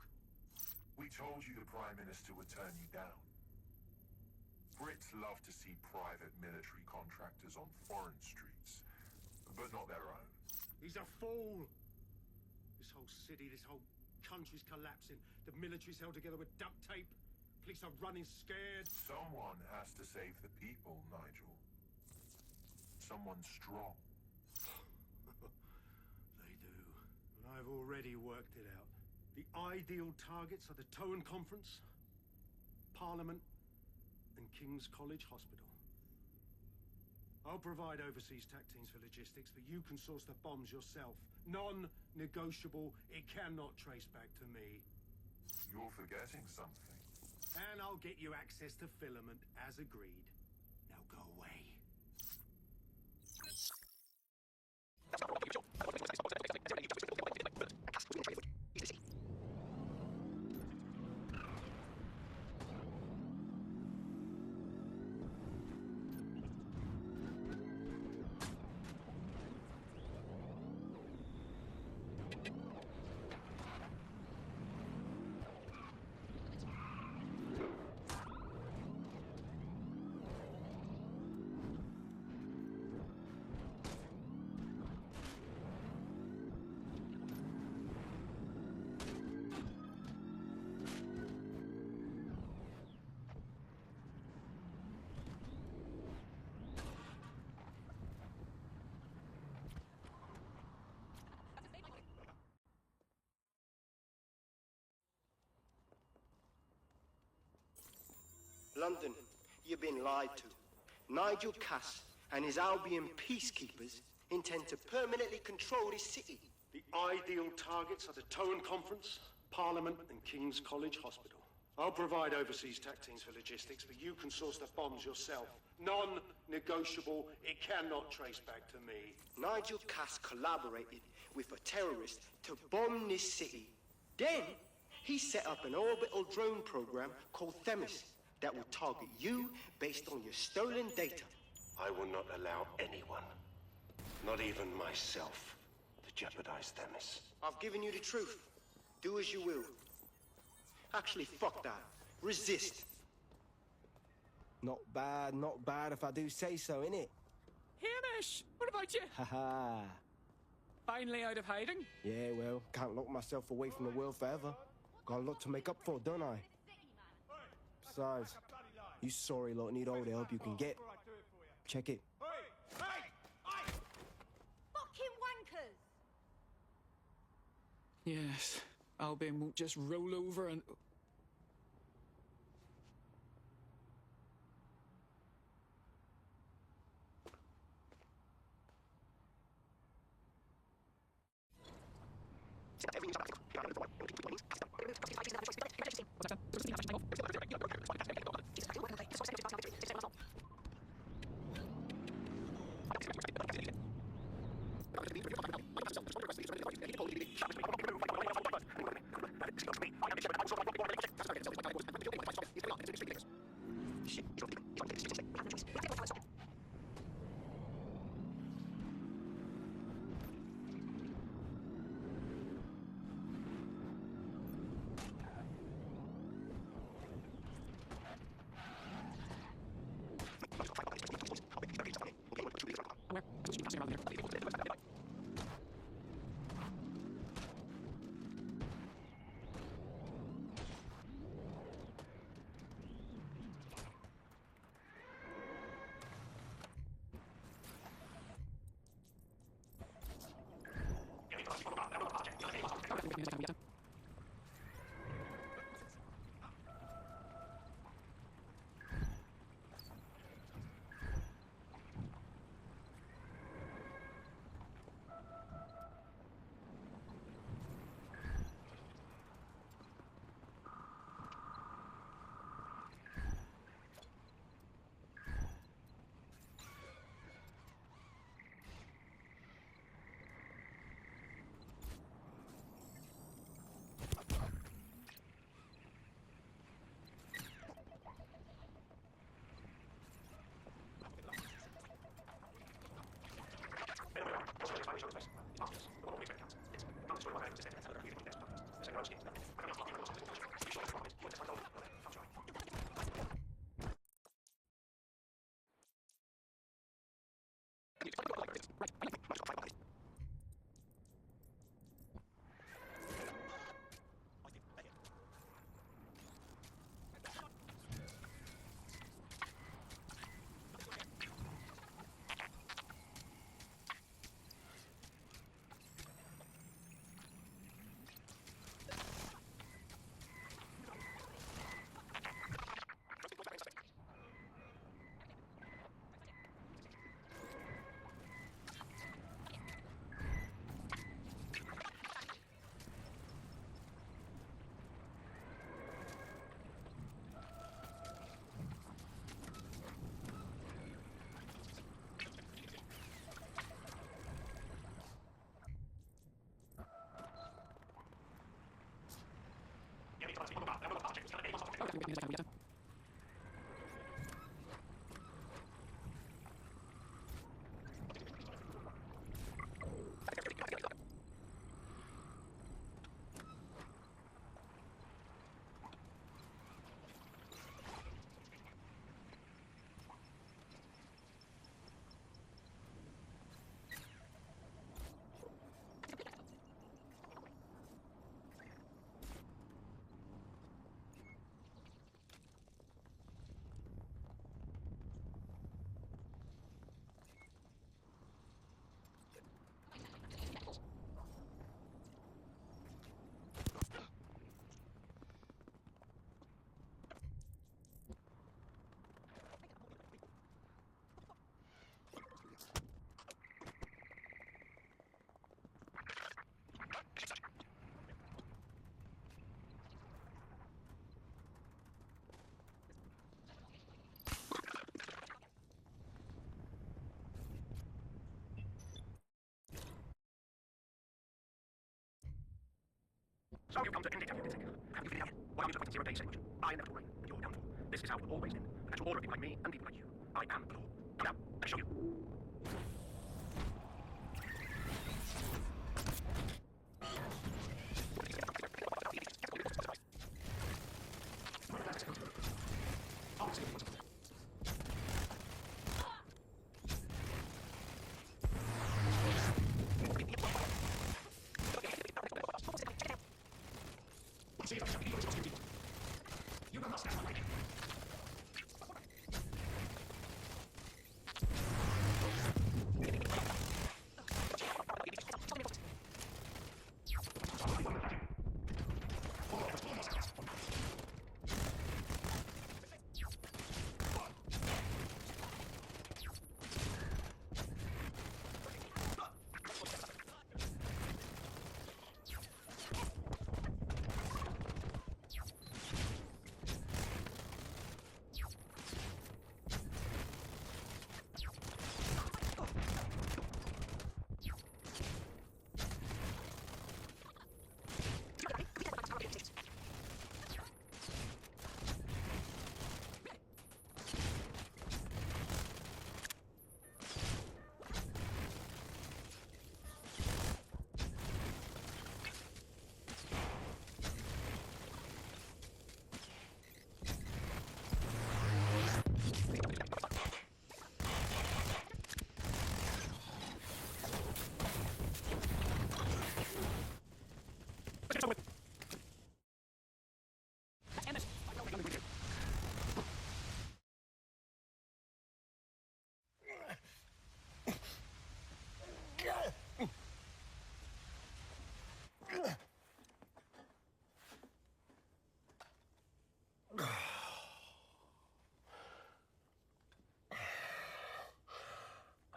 We told you the Prime Minister would turn you down. Brits love to see private military contractors on foreign streets, but not their own. He's a fool. This whole city, this whole country's collapsing. The military's held together with duct tape. Police are running scared. Someone has to save the people, Nigel. Someone strong. They do. And I've already worked it out. The ideal targets are the Towan Conference, Parliament, and King's College Hospital. I'll provide overseas tac teams for logistics, but you can source the bombs yourself. Non-negotiable. It cannot trace back to me. You're forgetting something. And I'll get you access to filament, as agreed. Now go away. London, you've been lied to. Nigel Cass and his Albion peacekeepers intend to permanently control this city. The ideal targets are the Towan Conference, Parliament, and King's College Hospital. I'll provide overseas tac teams for logistics, but you can source the bombs yourself. Non-negotiable. It cannot trace back to me. Nigel Cass collaborated with a terrorist to bomb this city. Then, he set up an orbital drone program called Themis that will target you based on your stolen data. I will not allow anyone, not even myself, to jeopardize Themis. I've given you the truth. Do as you will. Actually, fuck that. Resist. Not bad if I do say so, innit? Hamish, what about you? Haha. Finally out of hiding? Yeah, well, can't lock myself away from the world forever. Got a lot to make up for, don't I? Besides, you sorry lot need all the help you can get. Check it. Fucking wankers! Yes, Albion won't just roll over and... So you come to end it, have you, Dizzy? Have you figured out yet? Why don't you just wait 0 days sandwich? I never will reign, and you're done for. This is how it will always end. And to all of people like me and people like you, I am the law. Come now, let me show you.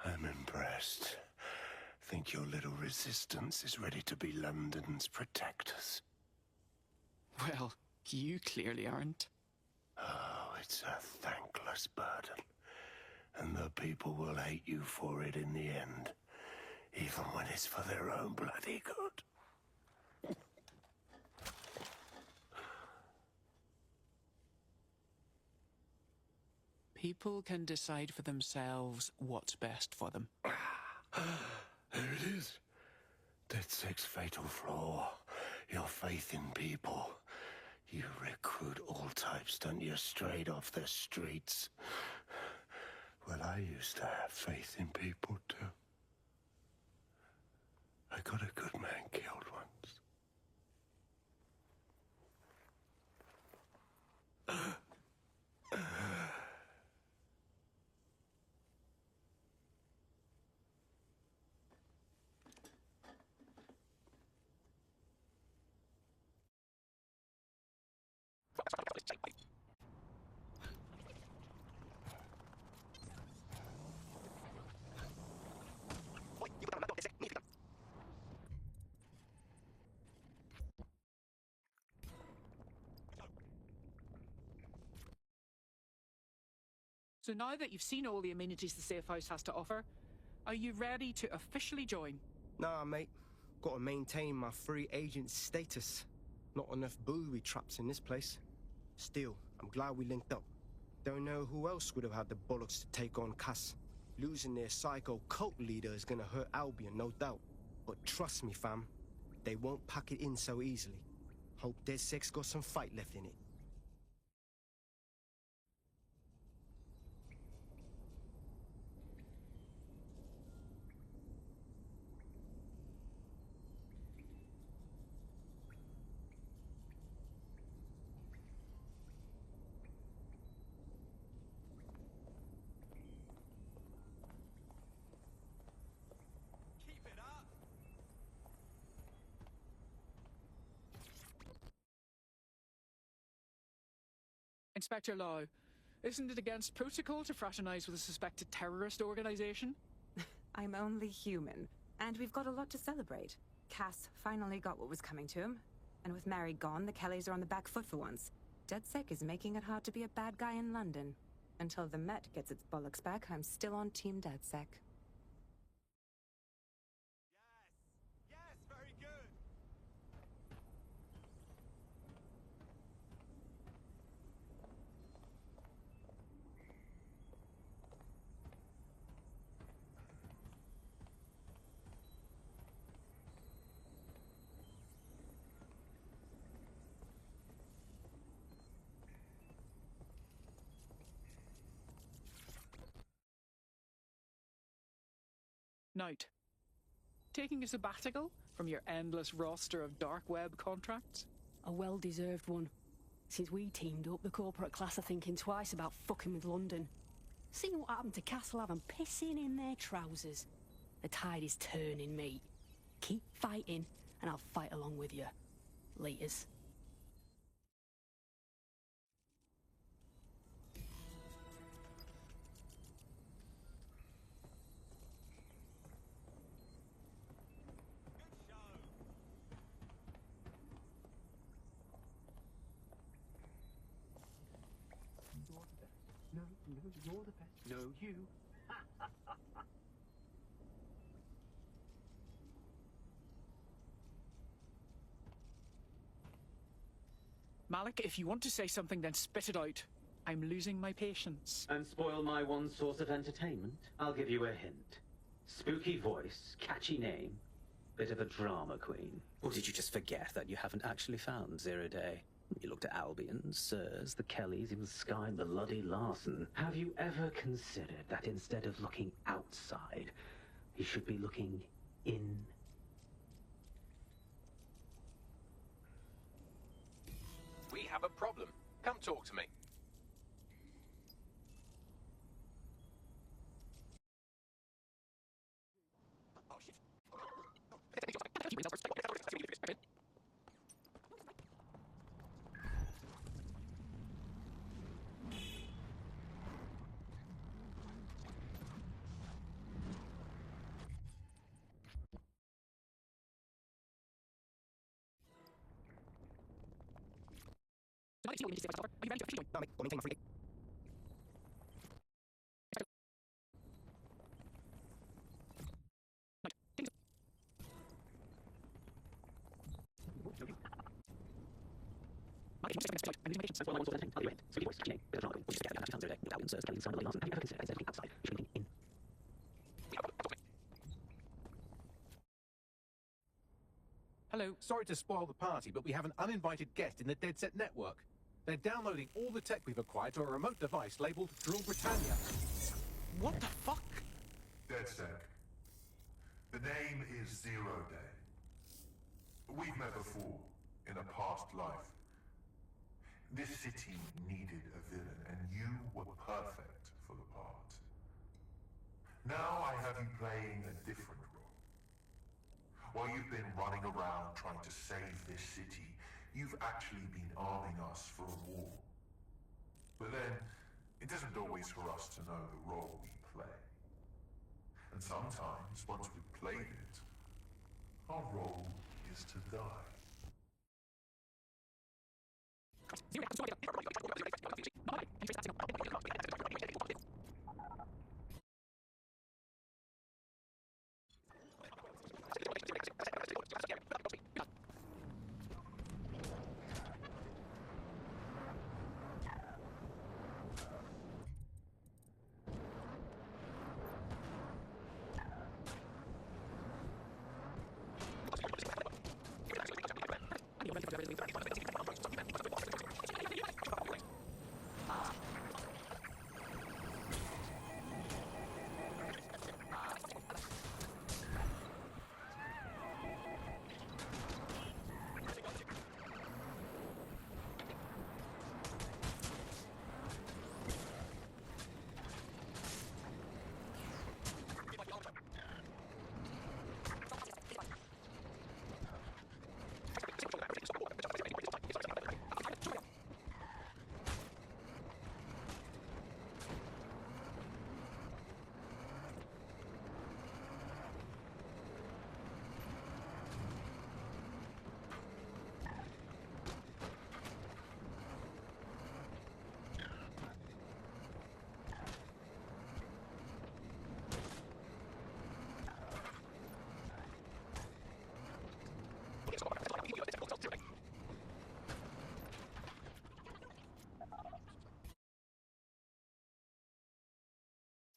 I'm impressed. Think your little resistance is ready to be London's protectors? Well, you clearly aren't. Oh, it's a thankless burden. And the people will hate you for it in the end. Even when it's for their own bloody good. People can decide for themselves what's best for them. There it is. DedSec's fatal flaw. Your faith in people. You recruit all types, don't you, straight off the streets. Well, I used to have faith in people, too. I got a good man killed once. So now that you've seen all the amenities the safe house has to offer, are you ready to officially join? Nah, mate. Gotta maintain my free agent status. Not enough booby traps in this place. Still, I'm glad we linked up. Don't know who else would have had the bollocks to take on Cass. Losing their psycho cult leader is gonna hurt Albion, no doubt. But trust me, fam, they won't pack it in so easily. Hope DedSec's got some fight left in it. Inspector Lau, isn't it against protocol to fraternize with a suspected terrorist organization? I'm only human, and we've got a lot to celebrate. Cass finally got what was coming to him, and with Mary gone, the Kellys are on the back foot for once. DedSec is making it hard to be a bad guy in London. Until the Met gets its bollocks back, I'm still on Team DedSec. Note. Taking a sabbatical from your endless roster of dark web contracts? A well-deserved one. Since we teamed up, the corporate class are thinking twice about fucking with London. See what happened to Castlehaven pissing in their trousers. The tide is turning, mate. Keep fighting, and I'll fight along with you. Laters. No, you're the best. No, you. Malik, if you want to say something, then spit it out. I'm losing my patience. And spoil my one source of entertainment? I'll give you a hint. Spooky voice, catchy name, bit of a drama queen. Or did you just forget that you haven't actually found Zero Day? You looked at Albion, Sirs, the Kellys, Even Sky Bloody Larson. Have you ever considered that instead of looking outside, he should be looking in? We have a problem. Come talk to me. Are you ready to officially join? Hello. Sorry to spoil the party, but we have an uninvited guest in the DedSec network. They're downloading all the tech we've acquired to a remote device labeled Drill Britannia. What the fuck? DedSec. The name is Zero Day. We've met before, in a past life. This city needed a villain, and you were perfect for the part. Now I have you playing a different role. While you've been running around trying to save this city, you've actually been arming us for a war. But then, it isn't always for us to know the role we play. And sometimes, once we've played it, our role is to die.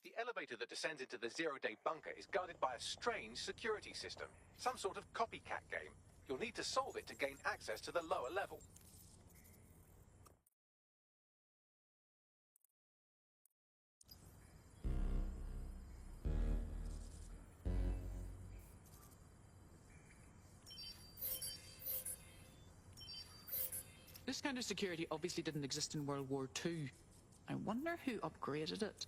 The elevator that descends into the zero-day bunker is guarded by a strange security system. Some sort of copycat game. You'll need to solve it to gain access to the lower level. This kind of security obviously didn't exist in World War II. I wonder who upgraded it.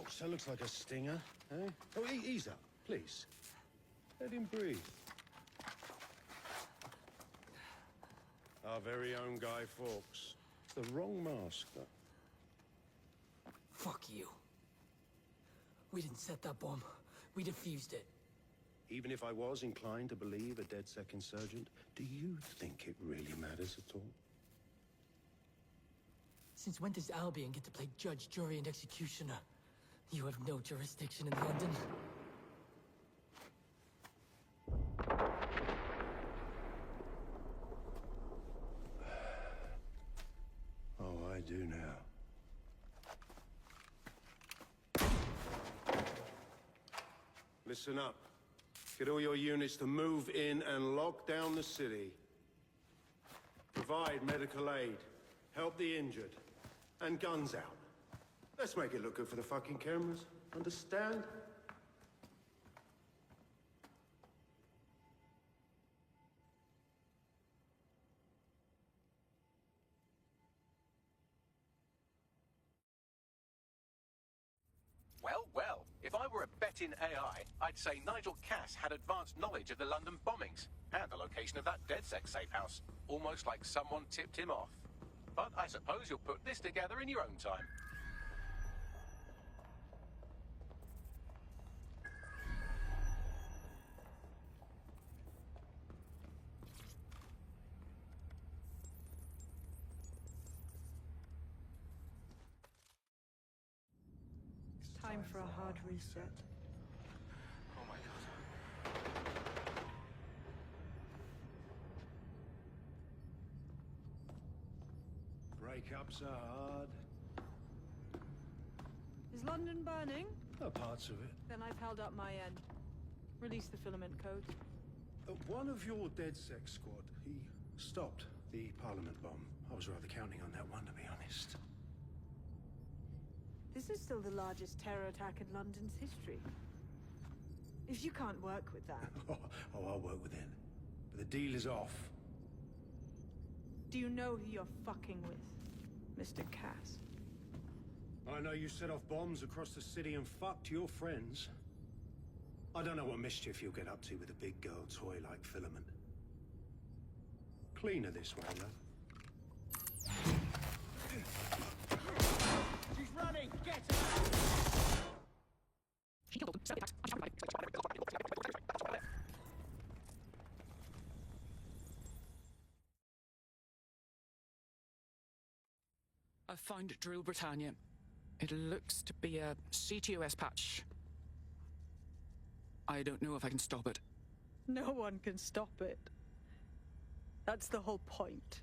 Ouch, that looks like a stinger, eh? Oh, ease up, please. Let him breathe. Our very own Guy Fawkes. The wrong mask, though. Fuck you. We didn't set that bomb. We defused it. Even if I was inclined to believe a DedSec insurgent, do you think it really matters at all? Since when does Albion get to play judge, jury, and executioner? You have no jurisdiction in London. Oh, I do now. Listen up. Get all your units to move in and lock down the city. Provide medical aid. Help the injured. And guns out. Let's make it look good for the fucking cameras. Understand? Well, if I were a betting AI, I'd say Nigel Cass had advanced knowledge of the London bombings and the location of that DedSec safe house. Almost like someone tipped him off. But I suppose you'll put this together in your own time. Time for a hard reset. Oh my god. Breakups are hard. Is London burning? Oh, parts of it. Then I've held up my end. Release the filament code. One of your DedSec squad, he stopped the Parliament bomb. I was rather counting on that one, to be honest. This is still the largest terror attack in London's history. If you can't work with that... Oh, I'll work with it. But the deal is off. Do you know who you're fucking with, Mr. Cass? I know you set off bombs across the city and fucked your friends. I don't know what mischief you'll get up to with a big girl toy like Filament. Cleaner this way, though. She's running! Get her! I found Drill Britannia. It looks to be a CTOS patch. I don't know if I can stop it. No one can stop it. That's the whole point.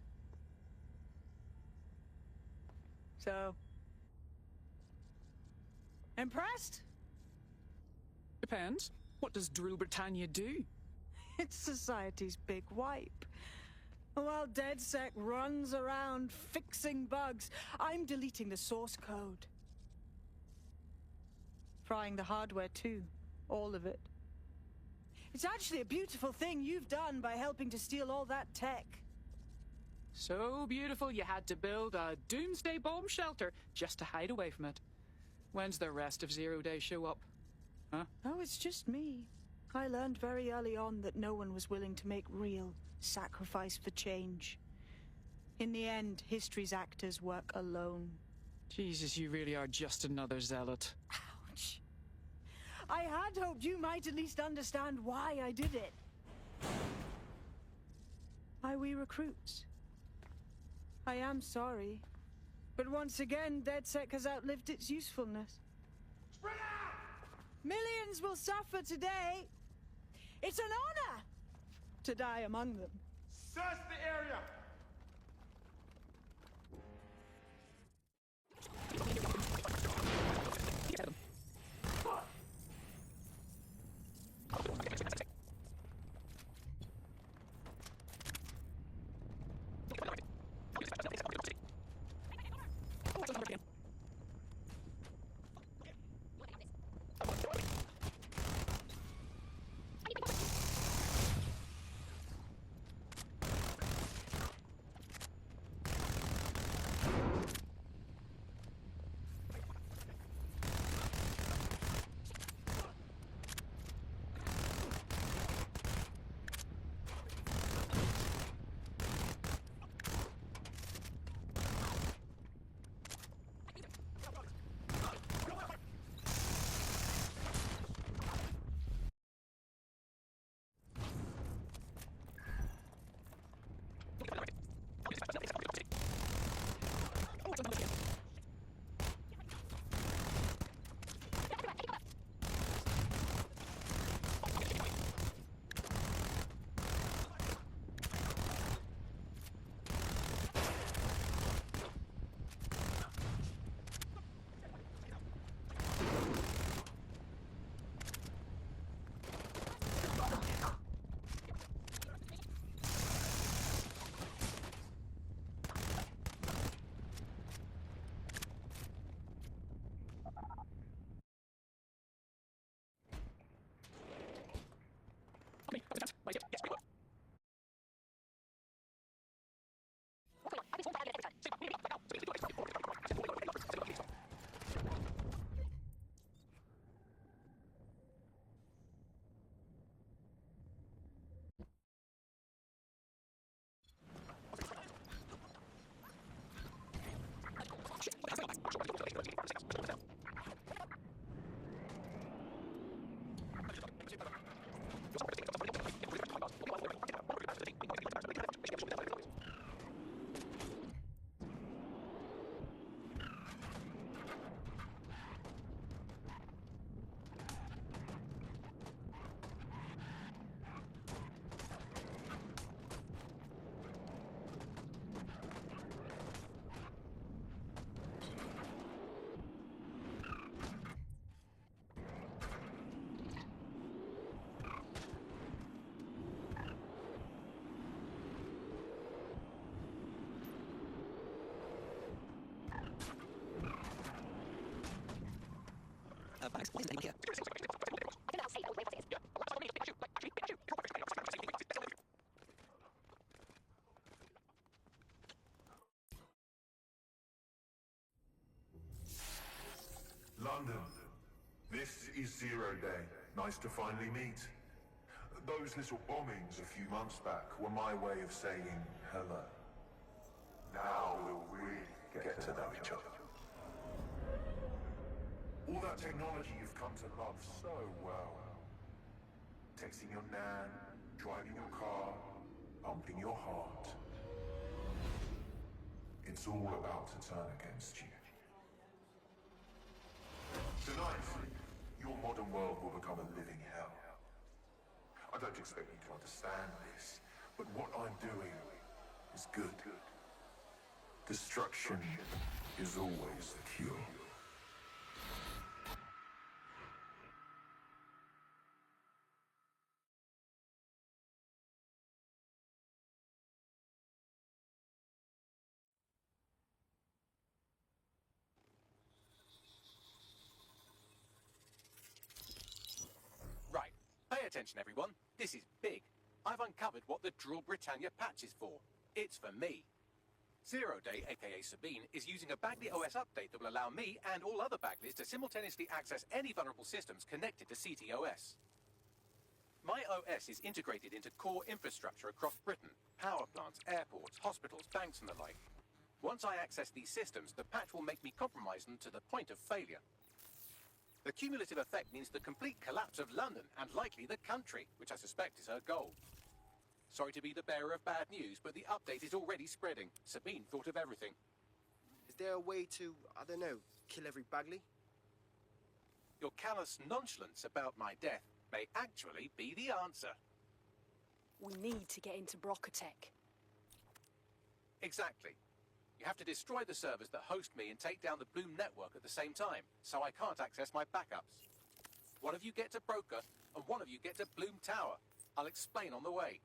So... impressed? Depends. What does Drill Britannia do? It's society's big wipe. While DedSec runs around fixing bugs, I'm deleting the source code. Frying the hardware too. All of it. It's actually a beautiful thing you've done by helping to steal all that tech. So beautiful you had to build a doomsday bomb shelter just to hide away from it. When's the rest of Zero Day show up? Huh? Oh, it's just me. I learned very early on that no one was willing to make real sacrifice for change. In the end, history's actors work alone. Jesus, you really are just another zealot. Ouch. I had hoped you might at least understand why I did it. Why we recruits. I am sorry, but once again, DedSec has outlived its usefulness. Spread out! Millions will suffer today. It's an honor to die among them. Search the area! London, this is Zero Day. Nice to finally meet. Those little bombings a few months back were my way of saying hello. Now we'll really get to know each other. All that technology you've come to love so well. Texting your nan, driving your car, pumping your heart. It's all about to turn against you. Tonight, your modern world will become a living hell. I don't expect you to understand this, but what I'm doing is good. Destruction is always the cure. Right. Pay attention, everyone. This is big. I've uncovered what the Drill Britannia patch is for. It's for me. Zero Day, aka Sabine, is using a Bagley OS update that will allow me and all other Bagleys to simultaneously access any vulnerable systems connected to CTOS. My OS is integrated into core infrastructure across Britain, power plants, airports, hospitals, banks and the like. Once I access these systems, the patch will make me compromise them to the point of failure. The cumulative effect means the complete collapse of London and likely the country, which I suspect is her goal. Sorry to be the bearer of bad news, but the update is already spreading. Sabine thought of everything. Is there a way to, I don't know, kill every Bagley? Your callous nonchalance about my death may actually be the answer. We need to get into Brocatech. Exactly. You have to destroy the servers that host me and take down the Bloom network at the same time, so I can't access my backups. One of you get to Broker, and one of you get to Bloom Tower. I'll explain on the way.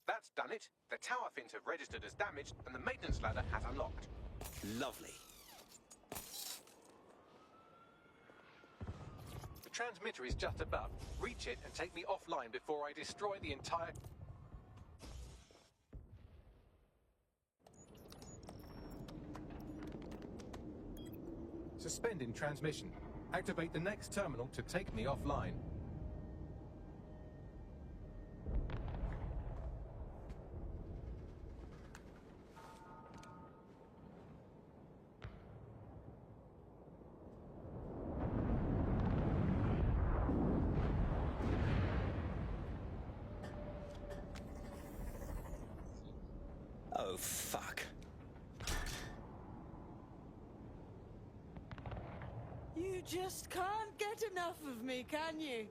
That's done it. The tower fins have registered as damaged, and the maintenance ladder has unlocked. Lovely. The transmitter is just above. Reach it and take me offline before I destroy the entire... Suspending transmission. Activate the next terminal to take me offline. Oh, fuck. You just can't get enough of me, can you?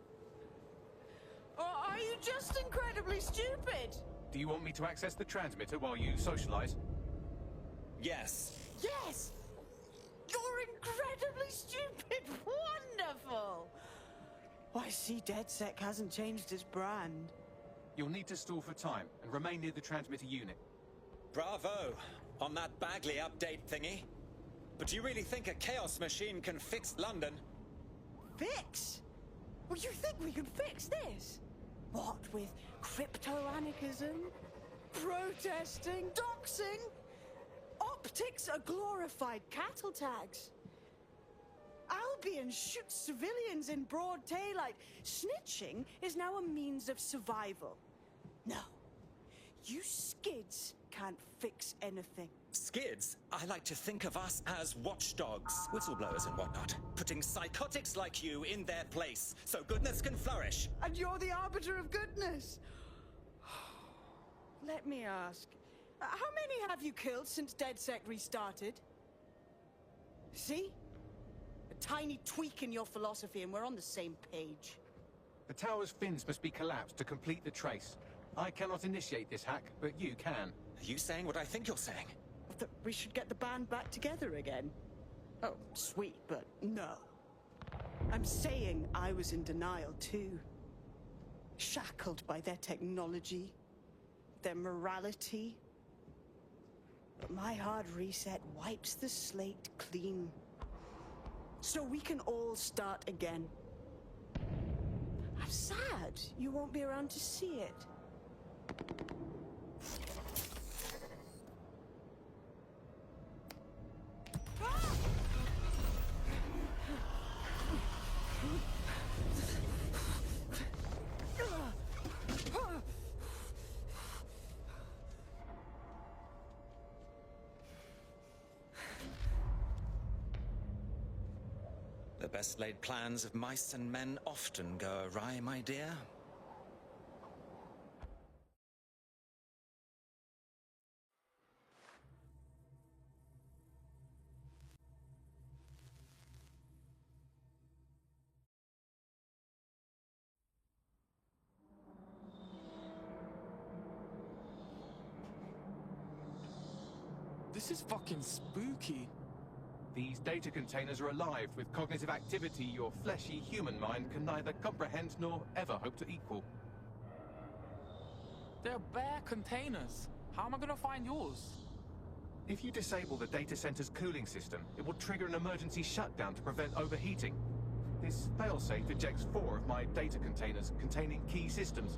Or are you just incredibly stupid? Do you want me to access the transmitter while you socialize? Yes. Yes! You're incredibly stupid! Wonderful! I see DedSec hasn't changed its brand. You'll need to stall for time and remain near the transmitter unit. Bravo on that Bagley update thingy. But do you really think a chaos machine can fix London? Fix? Well, you think we can fix this? What with crypto-anarchism, protesting, doxing? Optics are glorified cattle tags. Albion shoots civilians in broad daylight. Snitching is now a means of survival. No, you skids can't fix anything. Skids? I like to think of us as watchdogs, whistleblowers and whatnot, putting psychotics like you in their place so goodness can flourish. And you're the arbiter of goodness. Let me ask, how many have you killed since DedSec restarted? See? A tiny tweak in your philosophy and we're on the same page. The tower's fins must be collapsed to complete the trace. I cannot initiate this hack, but you can. Are you saying what I think you're saying? That we should get the band back together again. Oh, sweet, but no. I'm saying I was in denial too. Shackled by their technology, their morality. But my hard reset wipes the slate clean. So we can all start again. I'm sad you won't be around to see it. The best laid plans of mice and men often go awry, my dear. This is fucking spooky. These data containers are alive with cognitive activity your fleshy human mind can neither comprehend nor ever hope to equal. They're bare containers. How am I gonna find yours? If you disable the data center's cooling system, it will trigger an emergency shutdown to prevent overheating. This failsafe ejects 4 of my data containers containing key systems.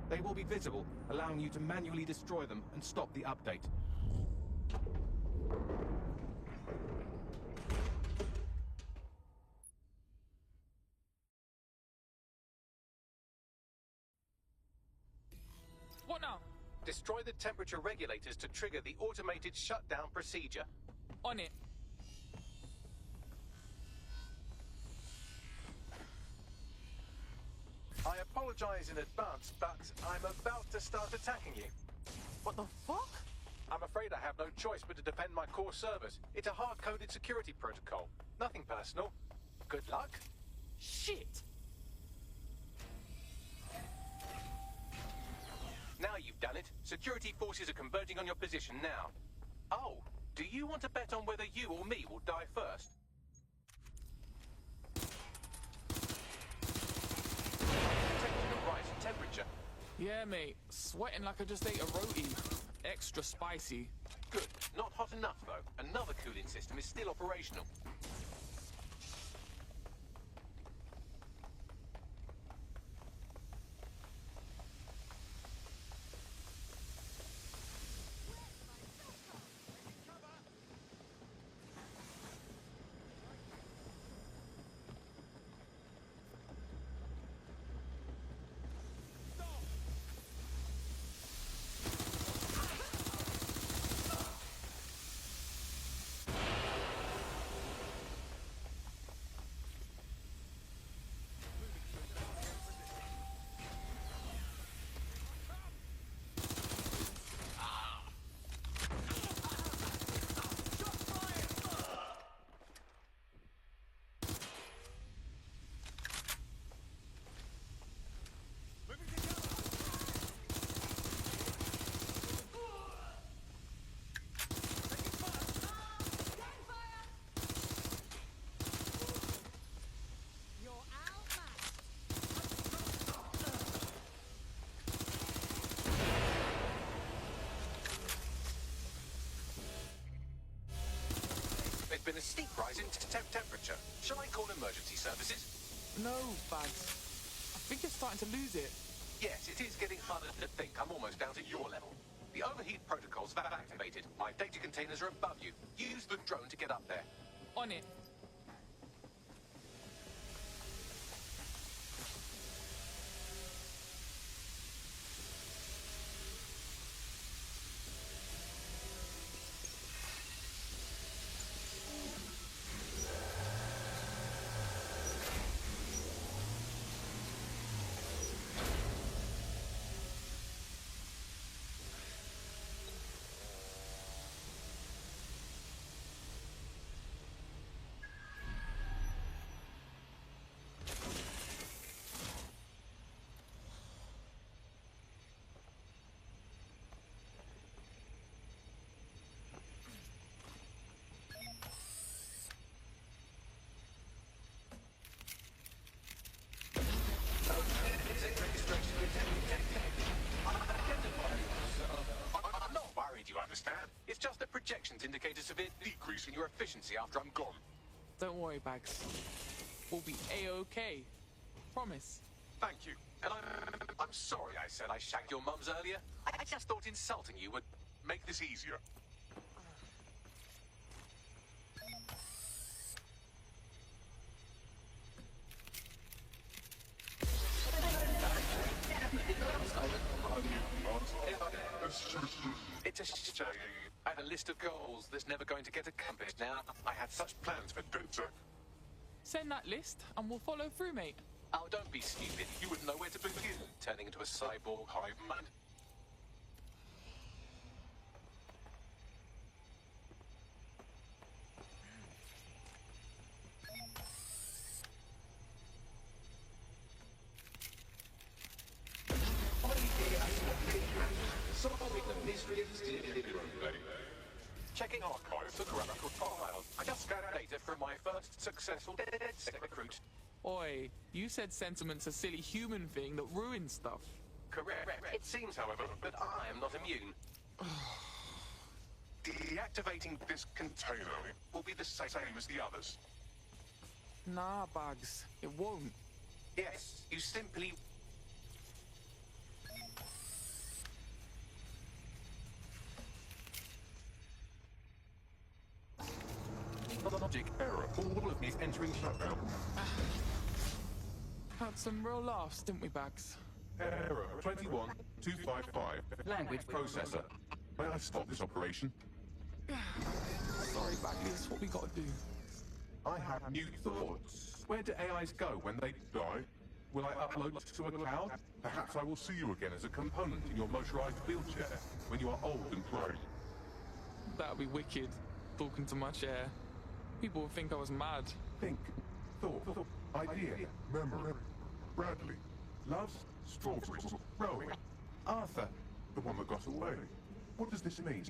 They will be visible, allowing you to manually destroy them and stop the update. What now? Destroy the temperature regulators to trigger the automated shutdown procedure. On it. I apologize in advance, but I'm about to start attacking you. What the fuck? I'm afraid I have no choice but to defend my core servers. It's a hard-coded security protocol. Nothing personal. Good luck. Shit! Now you've done it. Security forces are converging on your position now. Oh, do you want to bet on whether you or me will die first? Detecting a rise in temperature. Yeah, mate. Sweating like I just ate a roti. Extra spicy. Good. Not hot enough, though. Another cooling system is still operational. There's been a steep rise in temperature. Shall I call emergency services? No, Bags. I think you're starting to lose it. Yes, it is getting harder to think. I'm almost down to your level. The overheat protocols have activated. My data containers are above you. Use the drone to get up there. On it. I'm not worried, you understand? It's just that projections indicate a severe decrease in your efficiency after I'm gone. Don't worry, Bags. We'll be A-OK. Promise. Thank you. And I'm sorry I said I shagged your mums earlier. I just thought insulting you would make this easier. It's a shame. I had a list of goals that's never going to get accomplished now. I had such plans for Dutzer. Send that list and we'll follow through, mate. Oh, don't be stupid. You wouldn't know where to begin, turning into a cyborg hive mind. Solving the mystery of checking archives for graphical files. I just scanned data from my first successful DedSec recruit. Oi, you said sentiment's a silly human thing that ruins stuff. Correct. It seems, however, that I am not immune. Deactivating this container will be the same as the others. Nah, Bugs. It won't. Yes, you simply... Logic error. All of me is entering shutdown. Had some real laughs, didn't we, Bags? Error 21255. Language processor. May I stop this operation? Sorry, Bags. It's what we gotta do. I have new thoughts. Where do AIs go when they die? Will I upload to a cloud? Perhaps I will see you again as a component in your motorized wheelchair when you are old and gray. That'd be wicked. Talking to my chair. People would think I was mad. Think. Thought. Idea. Memory. Bradley. Loves strawberries. Rowing. Arthur. The one that got away. What does this mean?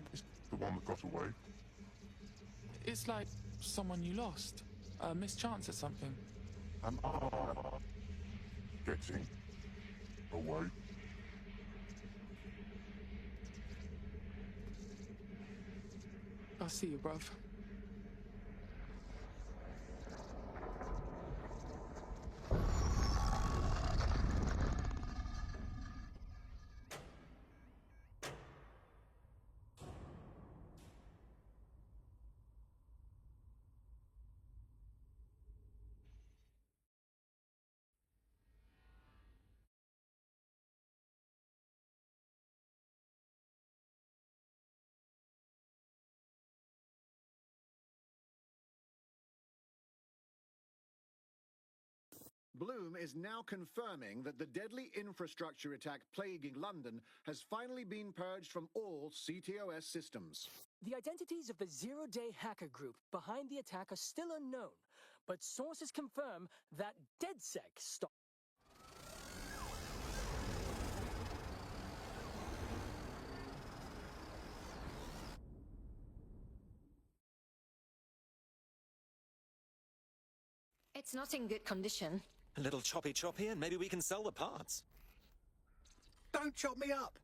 The one that got away? It's like someone you lost. A mischance or something. Am I getting away? I'll see you, bruv. Bloom is now confirming that the deadly infrastructure attack plaguing London has finally been purged from all CTOS systems. The identities of the zero-day hacker group behind the attack are still unknown, but sources confirm that DedSec stopped. It's not in good condition. A little choppy and maybe we can sell the parts. Don't chop me up.